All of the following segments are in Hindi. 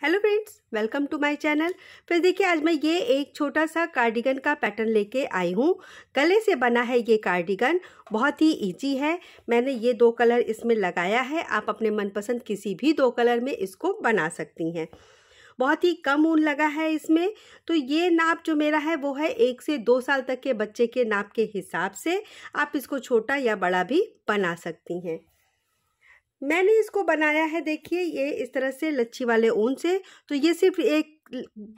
Hello friends, welcome to my channel. फिर देखिए, आज मैं ये एक छोटा सा कार्डिगन का पैटर्न लेके आई हूँ। गले से बना है ये कार्डिगन, बहुत ही इजी है। मैंने ये 2 कलर इसमें लगाया है। आप अपने मनपसंद किसी भी 2 कलर में इसको बना सकती हैं। बहुत ही कम ऊन लगा है इसमें। तो ये नाप जो मेरा है वो है 1 से 2 साल तक के बच्चे के नाप के हिसाब से। आप इसको छोटा या बड़ा भी बना सकती हैं। मैंने इसको बनाया है, देखिए, ये इस तरह से लच्छी वाले ऊन से। तो ये सिर्फ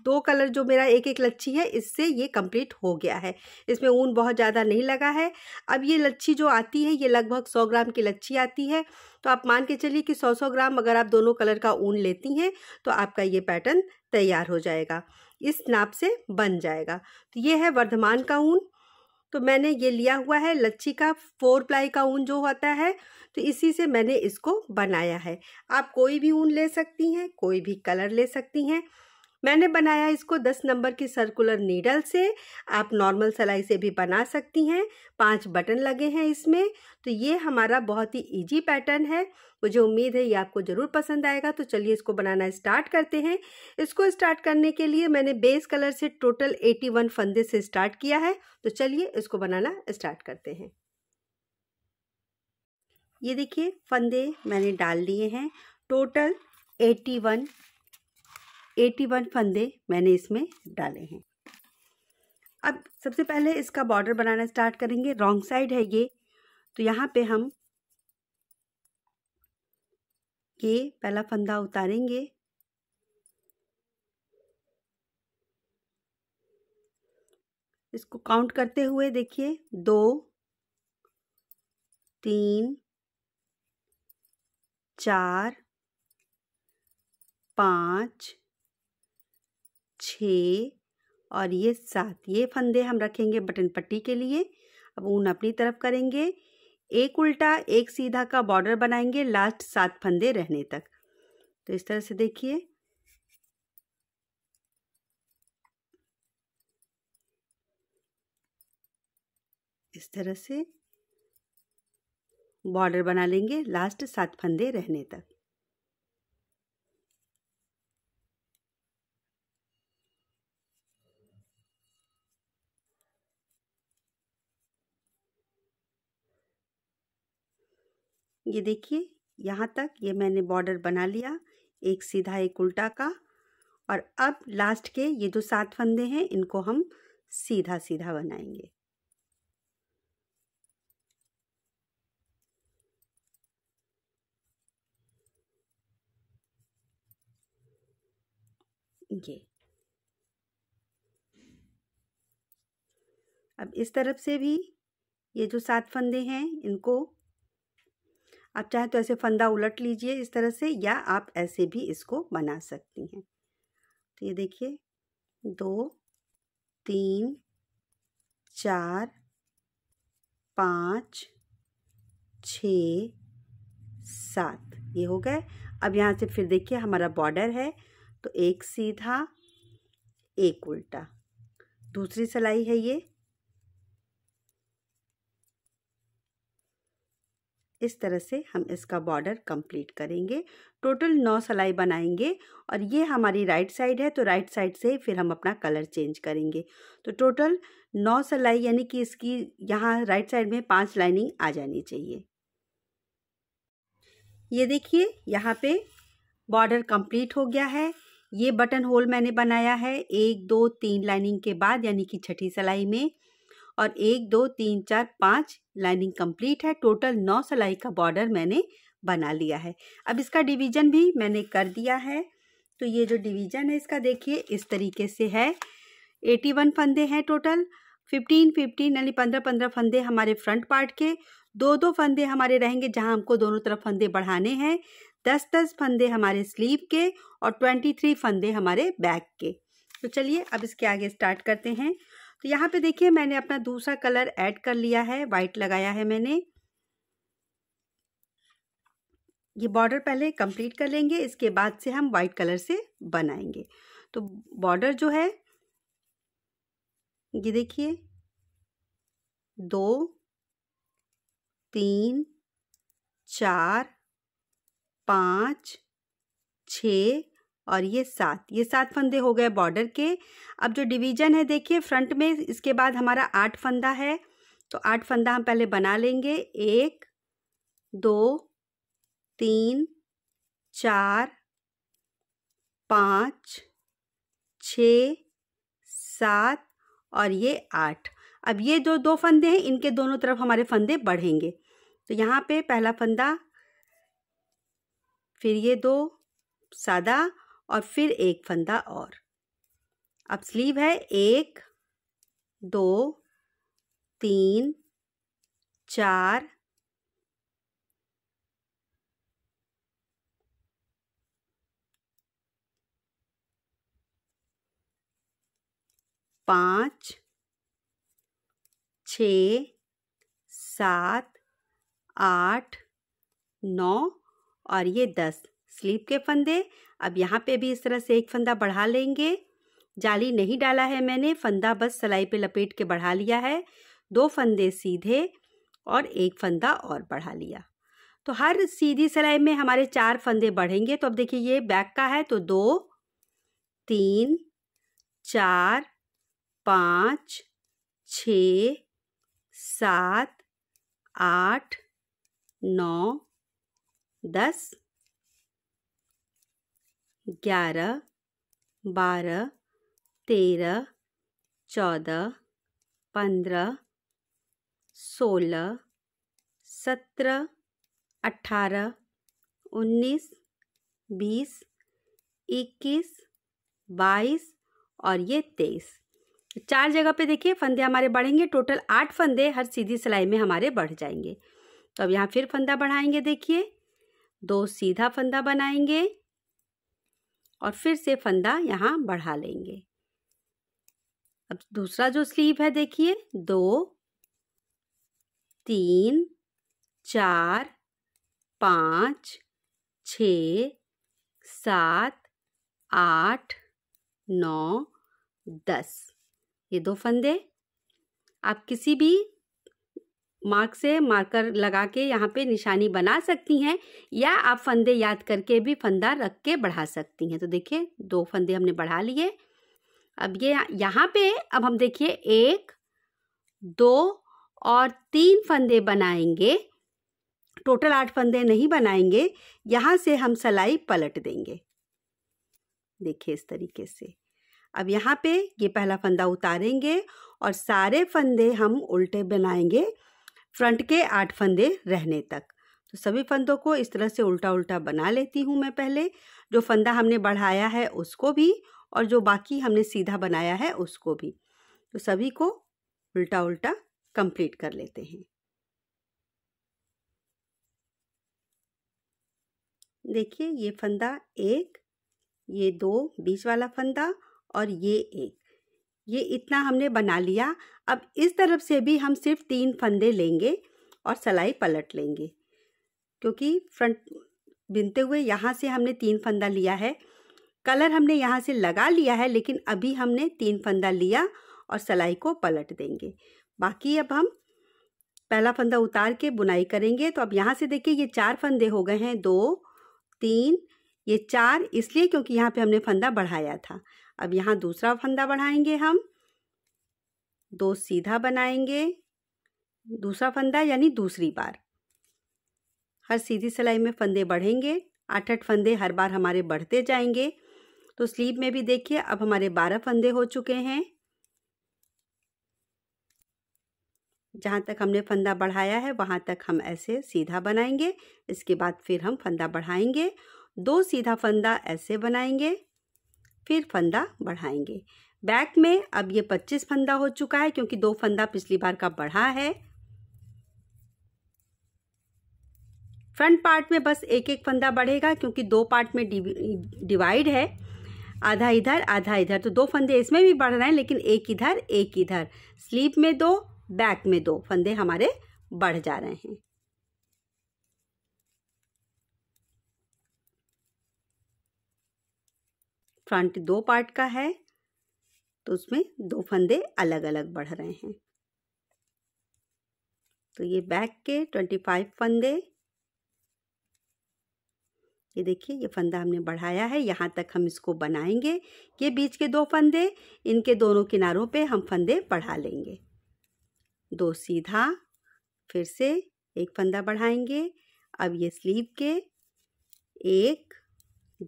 2 कलर जो मेरा एक लच्छी है, इससे ये कंप्लीट हो गया है। इसमें ऊन बहुत ज़्यादा नहीं लगा है। अब ये लच्छी जो आती है, ये लगभग 100 ग्राम की लच्छी आती है। तो आप मान के चलिए कि 100 ग्राम अगर आप दोनों कलर का ऊन लेती हैं तो आपका ये पैटर्न तैयार हो जाएगा, इस नाप से बन जाएगा। तो ये है वर्धमान का ऊन। तो मैंने ये लिया हुआ है लच्छी का 4 प्लाई का ऊन जो होता है, तो इसी से मैंने इसको बनाया है। आप कोई भी ऊन ले सकती हैं, कोई भी कलर ले सकती हैं। मैंने बनाया इसको 10 नंबर की सर्कुलर नीडल से। आप नॉर्मल सिलाई से भी बना सकती हैं। 5 बटन लगे हैं इसमें। तो ये हमारा बहुत ही इजी पैटर्न है। मुझे उम्मीद है ये आपको ज़रूर पसंद आएगा। तो चलिए इसको बनाना स्टार्ट करते हैं। इसको स्टार्ट करने के लिए मैंने बेस कलर से टोटल 81 फंदे से स्टार्ट किया है। तो चलिए इसको बनाना स्टार्ट करते हैं। ये देखिए, फंदे मैंने डाल दिए हैं। टोटल 81 फंदे मैंने इसमें डाले हैं। अब सबसे पहले इसका बॉर्डर बनाना स्टार्ट करेंगे। रॉन्ग साइड है ये, तो यहाँ पे हम ये पहला फंदा उतारेंगे। इसको काउंट करते हुए देखिए, 2 3 4 5 6 और ये 7। ये फंदे हम रखेंगे बटन पट्टी के लिए। अब ऊन अपनी तरफ करेंगे। एक उल्टा एक सीधा का बॉर्डर बनाएंगे लास्ट 7 फंदे रहने तक। तो इस तरह से देखिए, इस तरह से बॉर्डर बना लेंगे लास्ट 7 फंदे रहने तक। ये देखिए, यहाँ तक ये मैंने बॉर्डर बना लिया, एक सीधा एक उल्टा का। और अब लास्ट के ये जो 7 फंदे हैं, इनको हम सीधा सीधा बनाएंगे। ये अब इस तरफ से भी ये जो 7 फंदे हैं, इनको आप चाहे तो ऐसे फंदा उलट लीजिए इस तरह से, या आप ऐसे भी इसको बना सकती हैं। तो ये देखिए, 2 3 4 5 6 7 ये हो गए। अब यहाँ से फिर देखिए, हमारा बॉर्डर है, तो एक सीधा एक उल्टा, दूसरी सिलाई है ये। इस तरह से हम इसका बॉर्डर कंप्लीट करेंगे। टोटल 9 सिलाई बनाएंगे। और ये हमारी राइट साइड है, तो राइट साइड से फिर हम अपना कलर चेंज करेंगे। तो टोटल 9 सिलाई, यानी कि इसकी यहाँ राइट साइड में 5 लाइनिंग आ जानी चाहिए। ये देखिए, यहाँ पे बॉर्डर कंप्लीट हो गया है। ये बटन होल मैंने बनाया है 1 2 3 लाइनिंग के बाद, यानी कि छठी सिलाई में। और 1 2 3 4 5 लाइनिंग कंप्लीट है। टोटल 9 सिलाई का बॉर्डर मैंने बना लिया है। अब इसका डिवीजन भी मैंने कर दिया है। तो ये जो डिवीजन है इसका, देखिए, इस तरीके से है। 81 फंदे हैं टोटल। 15 यानी 15 फंदे हमारे फ्रंट पार्ट के। 2 फंदे हमारे रहेंगे जहां हमको दोनों तरफ फंदे बढ़ाने हैं। 10 फंदे हमारे स्लीव के और 23 फंदे हमारे बैक के। तो चलिए अब इसके आगे स्टार्ट करते हैं। तो यहाँ पे देखिए, मैंने अपना दूसरा कलर ऐड कर लिया है, वाइट लगाया है मैंने। ये बॉर्डर पहले कंप्लीट कर लेंगे, इसके बाद से हम वाइट कलर से बनाएंगे। तो बॉर्डर जो है, ये देखिए, 2 3 4 5 6 और ये 7, ये 7 फंदे हो गए बॉर्डर के। अब जो डिवीजन है देखिए फ्रंट में, इसके बाद हमारा 8 फंदा है, तो 8 फंदा हम पहले बना लेंगे। 1 2 3 4 5 6 7 और ये 8। अब ये जो 2 फंदे हैं इनके दोनों तरफ हमारे फंदे बढ़ेंगे। तो यहाँ पे पहला फंदा, फिर ये 2 सादा और फिर एक फंदा और। अब स्लीव है 1 2 3 4 5 6 7 8 9 और ये 10 स्लीव के फंदे। अब यहाँ पे भी इस तरह से एक फंदा बढ़ा लेंगे। जाली नहीं डाला है मैंने, फंदा बस सिलाई पे लपेट के बढ़ा लिया है। 2 फंदे सीधे और एक फंदा और बढ़ा लिया। तो हर सीधी सिलाई में हमारे 4 फंदे बढ़ेंगे। तो अब देखिए ये बैक का है, तो 2 3 4 5 6 7 8 9 10 11 12 13 14 15 16 17 18 19 20 21 22 और ये 23। 4 जगह पे देखिए फंदे हमारे बढ़ेंगे। टोटल 8 फंदे हर सीधी सिलाई में हमारे बढ़ जाएंगे। तो अब यहाँ फिर फंदा बढ़ाएंगे। देखिए 2 सीधा फंदा बनाएंगे और फिर से फंदा यहाँ बढ़ा लेंगे। अब दूसरा जो स्लीव है देखिए 2 3 4 5 6 7 8 9 10, ये 2 फंदे। आप किसी भी मार्क से मार्कर लगा के यहाँ पे निशानी बना सकती हैं, या आप फंदे याद करके भी फंदा रख के बढ़ा सकती हैं। तो देखिए 2 फंदे हमने बढ़ा लिए। अब ये यहाँ पे अब हम देखिए 1 2 और 3 फंदे बनाएंगे। टोटल 8 फंदे नहीं बनाएंगे। यहाँ से हम सिलाई पलट देंगे। देखिए इस तरीके से। अब यहाँ पे ये पहला फंदा उतारेंगे और सारे फंदे हम उल्टे बनाएंगे फ्रंट के 8 फंदे रहने तक। तो सभी फंदों को इस तरह से उल्टा उल्टा बना लेती हूँ मैं पहले। जो फंदा हमने बढ़ाया है उसको भी, और जो बाकी हमने सीधा बनाया है उसको भी। तो सभी को उल्टा उल्टा कंप्लीट कर लेते हैं। देखिए ये फंदा 1, ये 2 बीच वाला फंदा और ये 1, ये इतना हमने बना लिया। अब इस तरफ से भी हम सिर्फ 3 फंदे लेंगे और सिलाई पलट लेंगे, क्योंकि फ्रंट बिनते हुए यहाँ से हमने 3 फंदा लिया है। कलर हमने यहाँ से लगा लिया है, लेकिन अभी हमने 3 फंदा लिया और सिलाई को पलट देंगे। बाकी अब हम पहला फंदा उतार के बुनाई करेंगे। तो अब यहाँ से देखिए ये 4 फंदे हो गए हैं, 2 3 ये 4 इसलिए क्योंकि यहाँ पे हमने फंदा बढ़ाया था। अब यहाँ दूसरा फंदा बढ़ाएंगे हम, 2 सीधा बनाएंगे, दूसरा फंदा यानी दूसरी बार। हर सीधी सिलाई में फंदे बढ़ेंगे। 8-8 फंदे हर बार हमारे बढ़ते जाएंगे। तो स्लीव में भी देखिए अब हमारे 12 फंदे हो चुके हैं। जहाँ तक हमने फंदा बढ़ाया है वहाँ तक हम ऐसे सीधा बनाएंगे। इसके बाद फिर हम फंदा बढ़ाएंगे, 2 सीधा फंदा ऐसे बनाएंगे, फिर फंदा बढ़ाएंगे। बैक में अब ये 25 फंदा हो चुका है, क्योंकि 2 फंदा पिछली बार का बढ़ा है। फ्रंट पार्ट में बस एक एक फंदा बढ़ेगा, क्योंकि 2 पार्ट में डिवाइड है, आधा इधर आधा इधर। तो 2 फंदे इसमें भी बढ़ रहे हैं, लेकिन एक इधर एक इधर। स्लीव में 2, बैक में 2 फंदे हमारे बढ़ जा रहे हैं। फ्रंट 2 पार्ट का है, तो उसमें 2 फंदे अलग अलग बढ़ रहे हैं। तो ये बैक के 25 फंदे, ये देखिए ये फंदा हमने बढ़ाया है, यहाँ तक हम इसको बनाएंगे। ये बीच के 2 फंदे, इनके दोनों किनारों पे हम फंदे बढ़ा लेंगे। 2 सीधा, फिर से एक फंदा बढ़ाएंगे। अब ये स्लीव के 1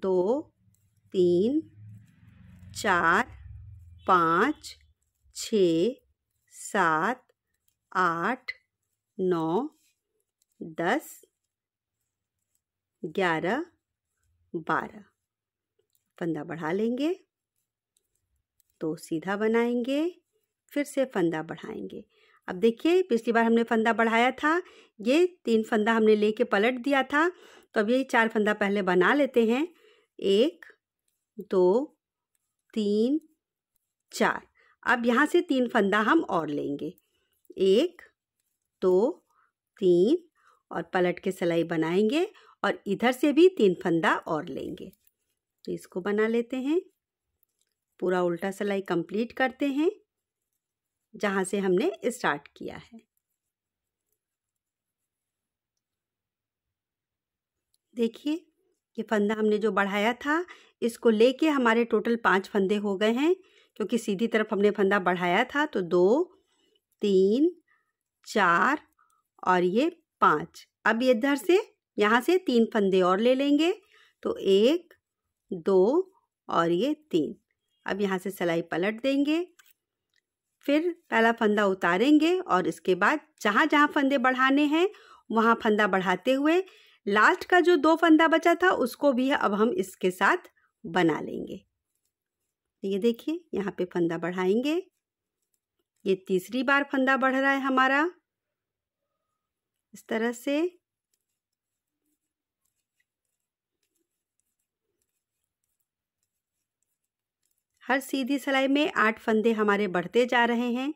2 3 4 5 6 7 8 9 10 11 12 फंदा बढ़ा लेंगे। 2 सीधा बनाएंगे, फिर से फंदा बढ़ाएंगे। अब देखिए पिछली बार हमने फंदा बढ़ाया था, ये 3 फंदा हमने लेके पलट दिया था, तो अब ये 4 फंदा पहले बना लेते हैं। 1 2 3 4। अब यहाँ से 3 फंदा हम और लेंगे। 1 2 3 और पलट के सिलाई बनाएंगे और इधर से भी 3 फंदा और लेंगे। तो इसको बना लेते हैं। पूरा उल्टा सिलाई कंप्लीट करते हैं जहाँ से हमने स्टार्ट किया है। देखिए ये फंदा हमने जो बढ़ाया था, इसको लेके हमारे टोटल 5 फंदे हो गए हैं, क्योंकि सीधी तरफ हमने फंदा बढ़ाया था। तो 2 3 4 और ये 5। अब ये इधर से यहाँ से 3 फंदे और ले लेंगे। तो 1 2 और ये 3। अब यहाँ से सिलाई पलट देंगे, फिर पहला फंदा उतारेंगे और इसके बाद जहाँ जहाँ फंदे बढ़ाने हैं वहाँ फंदा बढ़ाते हुए लास्ट का जो 2 फंदा बचा था उसको भी अब हम इसके साथ बना लेंगे। ये देखिए यहाँ पे फंदा बढ़ाएंगे। ये तीसरी बार फंदा बढ़ रहा है हमारा, इस तरह से। हर सीधी सिलाई में 8 फंदे हमारे बढ़ते जा रहे हैं।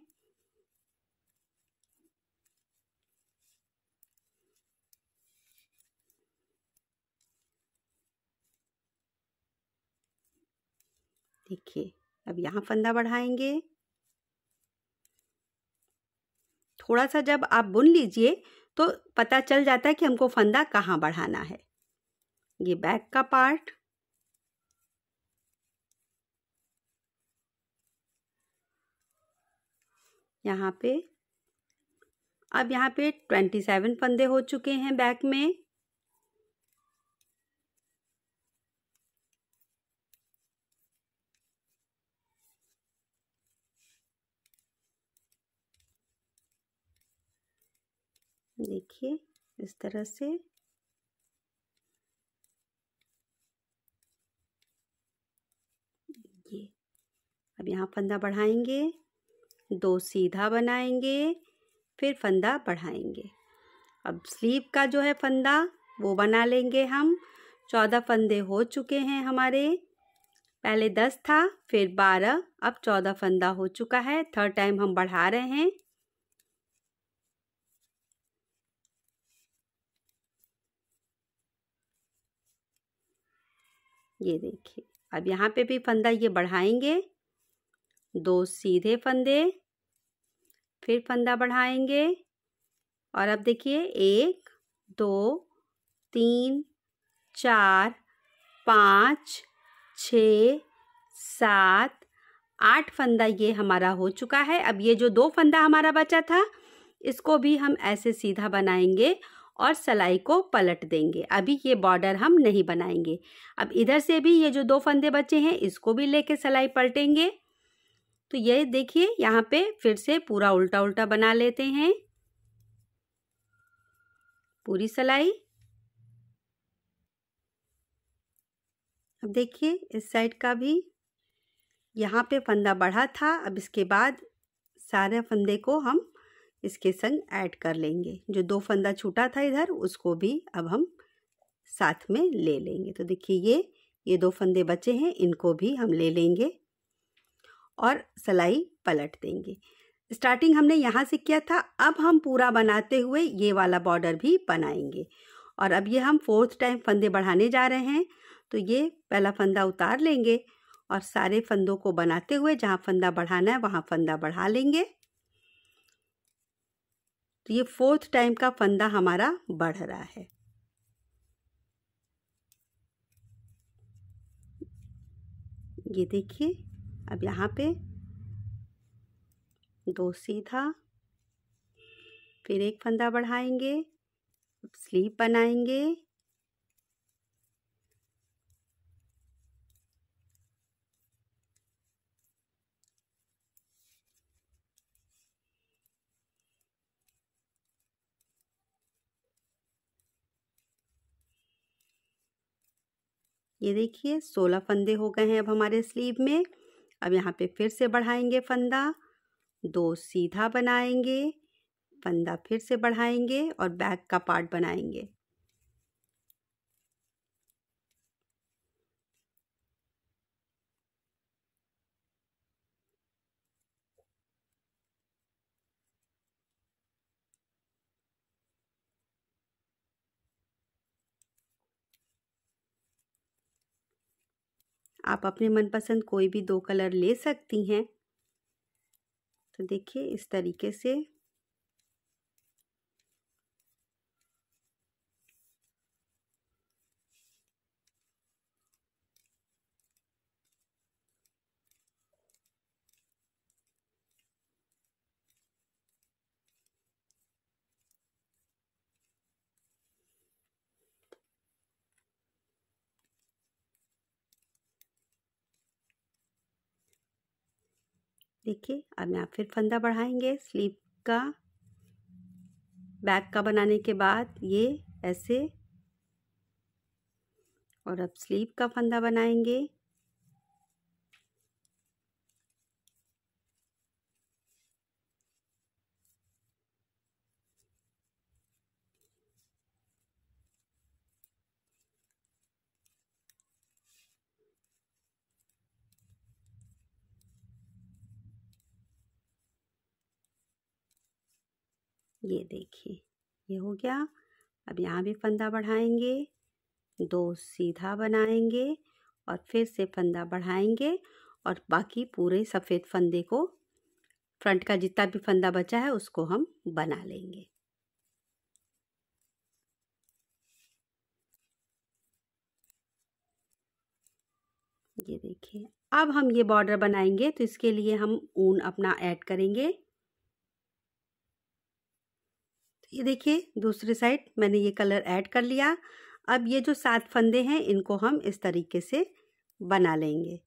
देखिए अब यहाँ फंदा बढ़ाएंगे। थोड़ा सा जब आप बुन लीजिए तो पता चल जाता है कि हमको फंदा कहाँ बढ़ाना है। ये बैक का पार्ट, यहाँ पे। अब यहाँ पे 27 फंदे हो चुके हैं बैक में। देखिए इस तरह से। ये अब यहाँ फंदा बढ़ाएंगे, 2 सीधा बनाएंगे, फिर फंदा बढ़ाएंगे। अब स्लीव का जो है फंदा वो बना लेंगे हम। 14 फंदे हो चुके हैं हमारे। पहले 10 था, फिर 12, अब 14 फंदा हो चुका है। थर्ड टाइम हम बढ़ा रहे हैं। ये देखिए अब यहाँ पे भी फंदा ये बढ़ाएंगे, 2 सीधे फंदे, फिर फंदा बढ़ाएंगे। और अब देखिए 1 2 3 4 5 6 7 8 फंदा ये हमारा हो चुका है। अब ये जो 2 फंदा हमारा बचा था इसको भी हम ऐसे सीधा बनाएंगे और सिलाई को पलट देंगे। अभी ये बॉर्डर हम नहीं बनाएंगे। अब इधर से भी ये जो 2 फंदे बचे हैं इसको भी लेके सिलाई पलटेंगे। तो ये देखिए यहाँ पे फिर से पूरा उल्टा उल्टा बना लेते हैं पूरी सिलाई। अब देखिए इस साइड का भी यहाँ पे फंदा बढ़ा था। अब इसके बाद सारे फंदे को हम इसके संग ऐड कर लेंगे। जो 2 फंदा छूटा था इधर उसको भी अब हम साथ में ले लेंगे। तो देखिए ये 2 फंदे बचे हैं, इनको भी हम ले लेंगे और सिलाई पलट देंगे। स्टार्टिंग हमने यहाँ से किया था, अब हम पूरा बनाते हुए ये वाला बॉर्डर भी बनाएंगे। और अब ये हम 4th टाइम फंदे बढ़ाने जा रहे हैं। तो ये पहला फंदा उतार लेंगे और सारे फंदों को बनाते हुए जहाँ फंदा बढ़ाना है वहाँ फंदा बढ़ा लेंगे। तो ये 4th टाइम का फंदा हमारा बढ़ रहा है। ये देखिए, अब यहाँ पे 2 सीधा, फिर एक फंदा बढ़ाएंगे, स्लीव बनाएंगे, ये देखिए 16 फंदे हो गए हैं अब हमारे स्लीव में। अब यहाँ पे फिर से बढ़ाएंगे फंदा, 2 सीधा बनाएंगे, फंदा फिर से बढ़ाएंगे और बैक का पार्ट बनाएंगे। आप अपने मनपसंद कोई भी 2 कलर ले सकती हैं। तो देखिए इस तरीके से देखिए, अब यहाँ फिर फंदा बढ़ाएंगे स्लीव का, बैक का बनाने के बाद ये ऐसे, और अब स्लीव का फंदा बनाएंगे। ये देखिए ये हो गया। अब यहाँ भी फंदा बढ़ाएंगे, 2 सीधा बनाएंगे और फिर से फंदा बढ़ाएंगे और बाकी पूरे सफ़ेद फंदे को, फ्रंट का जितना भी फंदा बचा है उसको हम बना लेंगे। ये देखिए, अब हम ये बॉर्डर बनाएंगे तो इसके लिए हम ऊन अपना ऐड करेंगे। ये देखिए दूसरी साइड मैंने ये कलर ऐड कर लिया। अब ये जो 7 फंदे हैं इनको हम इस तरीके से बना लेंगे।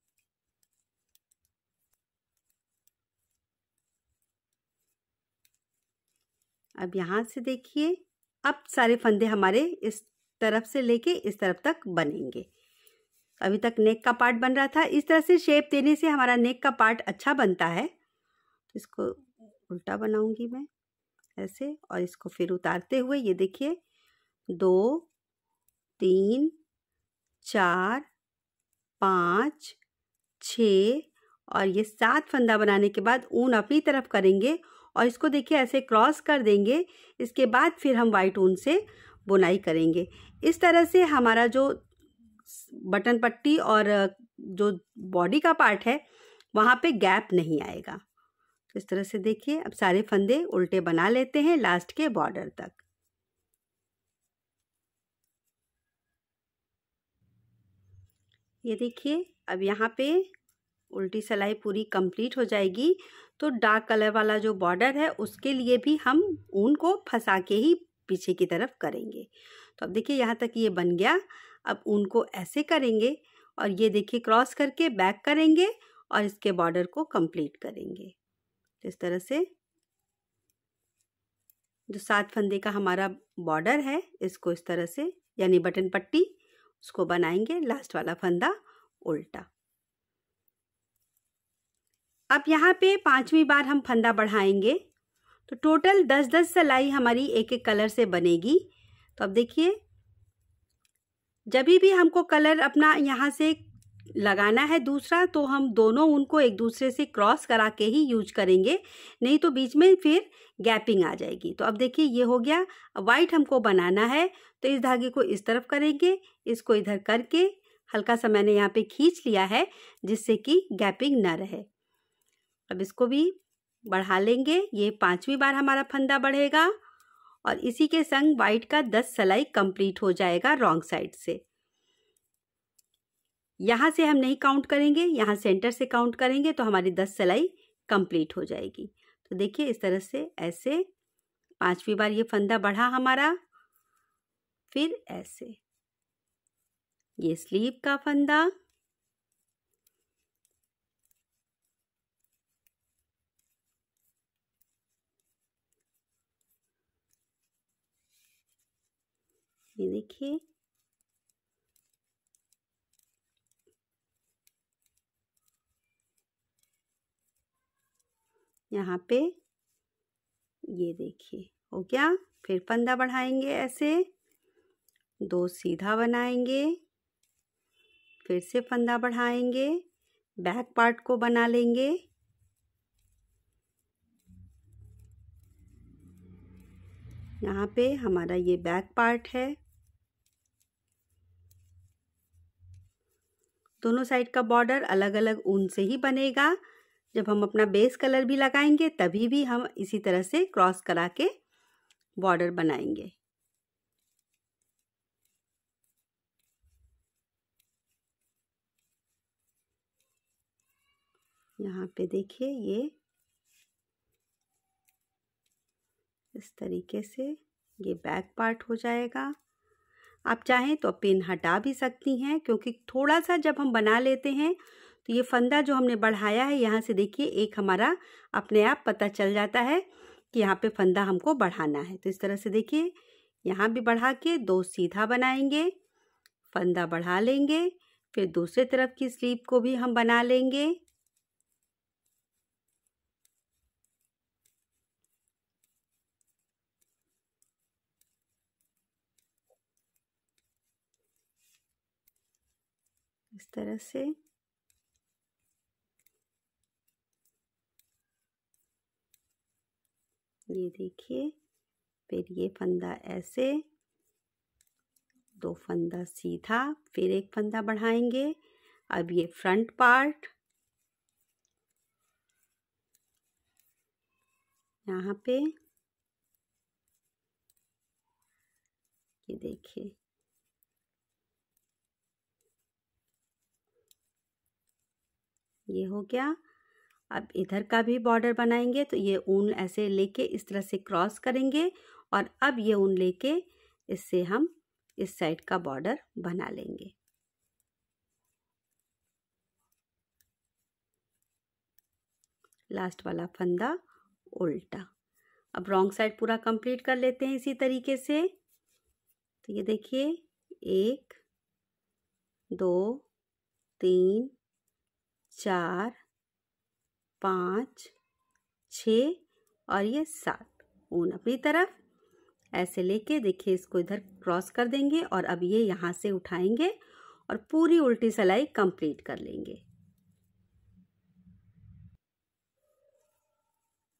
अब यहाँ से देखिए, अब सारे फंदे हमारे इस तरफ से लेके इस तरफ तक बनेंगे। अभी तक नेक का पार्ट बन रहा था, इस तरह से शेप देने से हमारा नेक का पार्ट अच्छा बनता है। तो इसको उल्टा बनाऊंगी मैं ऐसे, और इसको फिर उतारते हुए ये देखिए 2 3 4 5 6 और ये 7 फंदा बनाने के बाद ऊन अपनी तरफ करेंगे और इसको देखिए ऐसे क्रॉस कर देंगे। इसके बाद फिर हम वाइट ऊन से बुनाई करेंगे। इस तरह से हमारा जो बटन पट्टी और जो बॉडी का पार्ट है वहाँ पे गैप नहीं आएगा। तो इस तरह से देखिए अब सारे फंदे उल्टे बना लेते हैं लास्ट के बॉर्डर तक। ये देखिए अब यहाँ पे उल्टी सिलाई पूरी कंप्लीट हो जाएगी। तो डार्क कलर वाला जो बॉर्डर है उसके लिए भी हम ऊन को फंसा के ही पीछे की तरफ करेंगे। तो अब देखिए यहाँ तक ये बन गया। अब ऊन को ऐसे करेंगे और ये देखिए क्रॉस करके बैक करेंगे और इसके बॉर्डर को कंप्लीट करेंगे। तो इस तरह से जो 7 फंदे का हमारा बॉर्डर है इसको इस तरह से, यानी बटन पट्टी, उसको बनाएंगे लास्ट वाला फंदा उल्टा। अब यहाँ पे 5वीं बार हम फंदा बढ़ाएंगे तो टोटल 10-10 सिलाई हमारी एक एक कलर से बनेगी। तो अब देखिए जब भी हमको कलर अपना यहाँ से लगाना है दूसरा, तो हम दोनों उनको एक दूसरे से क्रॉस करा के ही यूज करेंगे, नहीं तो बीच में फिर गैपिंग आ जाएगी। तो अब देखिए ये हो गया। वाइट हमको बनाना है तो इस धागे को इस तरफ करेंगे, इसको इधर करके हल्का सा मैंने यहाँ पे खींच लिया है जिससे कि गैपिंग ना रहे। अब इसको भी बढ़ा लेंगे। ये 5वीं बार हमारा फंदा बढ़ेगा और इसी के संग वाइट का 10 सिलाई कंप्लीट हो जाएगा रॉन्ग साइड से। यहाँ से हम नहीं काउंट करेंगे, यहाँ सेंटर से काउंट करेंगे तो हमारी 10 सिलाई कंप्लीट हो जाएगी। तो देखिए इस तरह से ऐसे 5वीं बार ये फंदा बढ़ा हमारा, फिर ऐसे ये स्लीव का फंदा, ये देखिए यहाँ पे, ये देखिए हो गया। फिर फंदा बढ़ाएंगे ऐसे, 2 सीधा बनाएंगे, फिर से फंदा बढ़ाएंगे, बैक पार्ट को बना लेंगे, यहाँ पे हमारा ये बैक पार्ट है। दोनों साइड का बॉर्डर अलग अलग ऊन से ही बनेगा। जब हम अपना बेस कलर भी लगाएंगे तभी भी हम इसी तरह से क्रॉस करा के बॉर्डर बनाएंगे। यहाँ पे देखिए ये इस तरीके से ये बैक पार्ट हो जाएगा। आप चाहें तो पिन हटा भी सकती हैं, क्योंकि थोड़ा सा जब हम बना लेते हैं तो ये फंदा जो हमने बढ़ाया है यहाँ से देखिए एक हमारा अपने आप पता चल जाता है कि यहाँ पे फंदा हमको बढ़ाना है। तो इस तरह से देखिए यहाँ भी बढ़ा के 2 सीधा बनाएंगे, फंदा बढ़ा लेंगे, फिर दूसरे तरफ की स्लीव को भी हम बना लेंगे। इस तरह से ये देखिए, फिर ये फंदा ऐसे, 2 फंदा सीधा, फिर एक फंदा बढ़ाएंगे। अब ये फ्रंट पार्ट यहाँ पे, ये देखिए ये हो गया। अब इधर का भी बॉर्डर बनाएंगे तो ये ऊन ऐसे लेके इस तरह से क्रॉस करेंगे और अब ये ऊन लेके इससे हम इस साइड का बॉर्डर बना लेंगे। लास्ट वाला फंदा उल्टा। अब रॉन्ग साइड पूरा कंप्लीट कर लेते हैं इसी तरीके से। तो ये देखिए 1 2 3 4 5 6 और ये 7 ऊन अपनी तरफ ऐसे लेके देखिए इसको इधर क्रॉस कर देंगे और अब ये यहाँ से उठाएंगे और पूरी उल्टी सिलाई कंप्लीट कर लेंगे।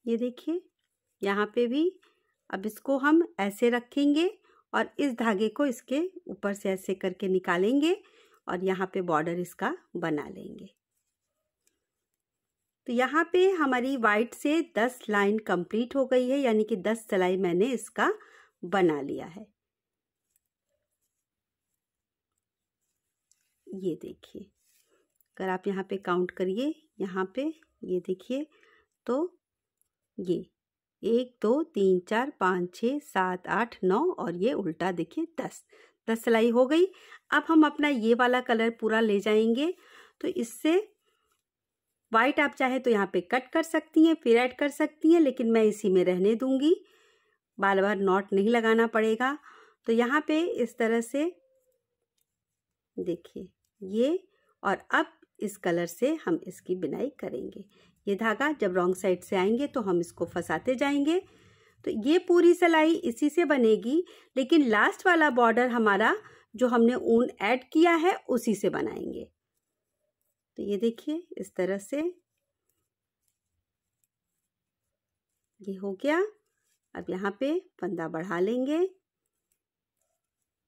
ये देखिए यहाँ पे भी अब इसको हम ऐसे रखेंगे और इस धागे को इसके ऊपर से ऐसे करके निकालेंगे और यहाँ पे बॉर्डर इसका बना लेंगे। तो यहाँ पे हमारी वाइट से 10 लाइन कंप्लीट हो गई है, यानी कि 10 सिलाई मैंने इसका बना लिया है। ये देखिए अगर आप यहाँ पे काउंट करिए, यहाँ पे ये देखिए तो ये 1 2 3 4 5 6 7 8 9 और ये उल्टा देखिए 10 सिलाई हो गई। अब हम अपना ये वाला कलर पूरा ले जाएंगे, तो इससे वाइट आप चाहे तो यहाँ पे कट कर सकती हैं, फिर ऐड कर सकती हैं, लेकिन मैं इसी में रहने दूंगी, बार बार नॉट नहीं लगाना पड़ेगा। तो यहाँ पे इस तरह से देखिए ये, और अब इस कलर से हम इसकी बिनाई करेंगे। ये धागा जब रॉन्ग साइड से आएंगे तो हम इसको फंसाते जाएंगे। तो ये पूरी सिलाई इसी से बनेगी, लेकिन लास्ट वाला बॉर्डर हमारा जो हमने ऊन ऐड किया है उसी से बनाएंगे। तो ये देखिए इस तरह से ये हो गया। अब यहाँ पे फंदा बढ़ा लेंगे,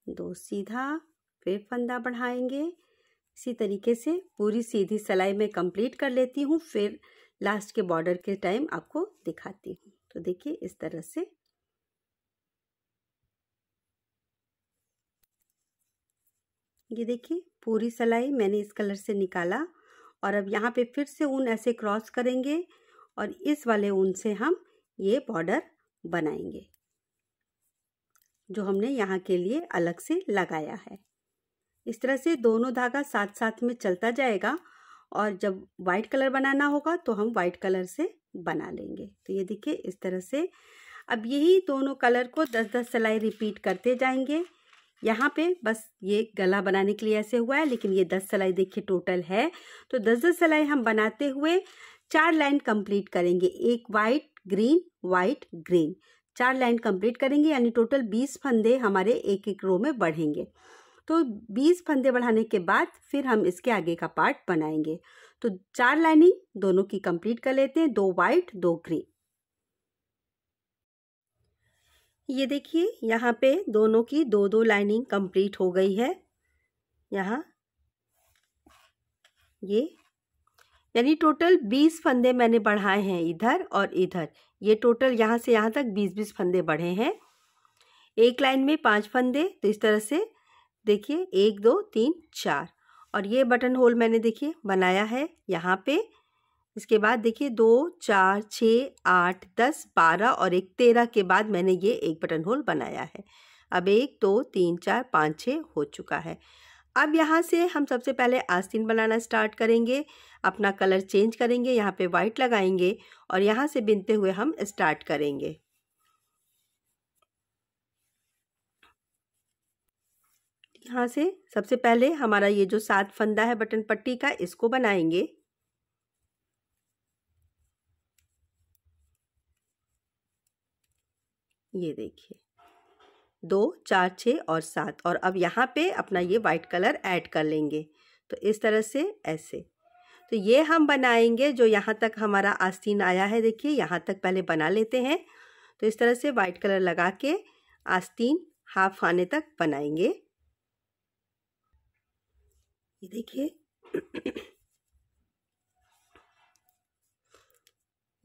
2 सीधा, फिर फंदा बढ़ाएंगे। इसी तरीके से पूरी सीधी सिलाई मैं कंप्लीट कर लेती हूँ, फिर लास्ट के बॉर्डर के टाइम आपको दिखाती हूँ। तो देखिए इस तरह से ये देखिए पूरी सिलाई मैंने इस कलर से निकाला और अब यहाँ पे फिर से ऊन ऐसे क्रॉस करेंगे और इस वाले ऊन से हम ये बॉर्डर बनाएंगे जो हमने यहाँ के लिए अलग से लगाया है। इस तरह से दोनों धागा साथ साथ में चलता जाएगा और जब वाइट कलर बनाना होगा तो हम वाइट कलर से बना लेंगे। तो ये देखिए इस तरह से अब यही दोनों कलर को 10-10 सिलाई रिपीट करते जाएंगे। यहाँ पे बस ये गला बनाने के लिए ऐसे हुआ है, लेकिन ये 10 सिलाई देखिए टोटल है। तो 10-10 सिलाई हम बनाते हुए 4 लाइन कंप्लीट करेंगे, एक वाइट ग्रीन 4 लाइन कंप्लीट करेंगे, यानी टोटल 20 फंदे हमारे एक एक रो में बढ़ेंगे। तो 20 फंदे बढ़ाने के बाद फिर हम इसके आगे का पार्ट बनाएंगे। तो 4 लाइनिंग दोनों की कंप्लीट कर लेते हैं, 2 वाइट 2 ग्रीन। ये देखिए यहाँ पे दोनों की 2-2 लाइनिंग कंप्लीट हो गई है। यहाँ ये यानी टोटल 20 फंदे मैंने बढ़ाए हैं इधर और इधर। ये टोटल यहाँ से यहाँ तक 20-20 फंदे बढ़े हैं। एक लाइन में 5 फंदे, तो इस तरह से देखिए 1 2 3 4 और ये बटन होल मैंने देखिए बनाया है यहाँ पे। इसके बाद देखिए 2 4 6 8 10 12 और एक 13 के बाद मैंने ये एक बटन होल बनाया है। अब 1 2 3 4 5 6 हो चुका है। अब यहाँ से हम सबसे पहले आस्तीन बनाना स्टार्ट करेंगे। अपना कलर चेंज करेंगे, यहाँ पे वाइट लगाएंगे और यहाँ से बिनते हुए हम स्टार्ट करेंगे। यहाँ से सबसे पहले हमारा ये जो 7 फंदा है बटन पट्टी का, इसको बनाएंगे। ये देखिए 2 4 6 और 7 और अब यहाँ पे अपना ये वाइट कलर ऐड कर लेंगे। तो इस तरह से ऐसे, तो ये हम बनाएंगे जो यहाँ तक हमारा आस्तीन आया है। देखिए यहाँ तक पहले बना लेते हैं। तो इस तरह से वाइट कलर लगा के आस्तीन हाफ आने तक बनाएंगे। ये देखिए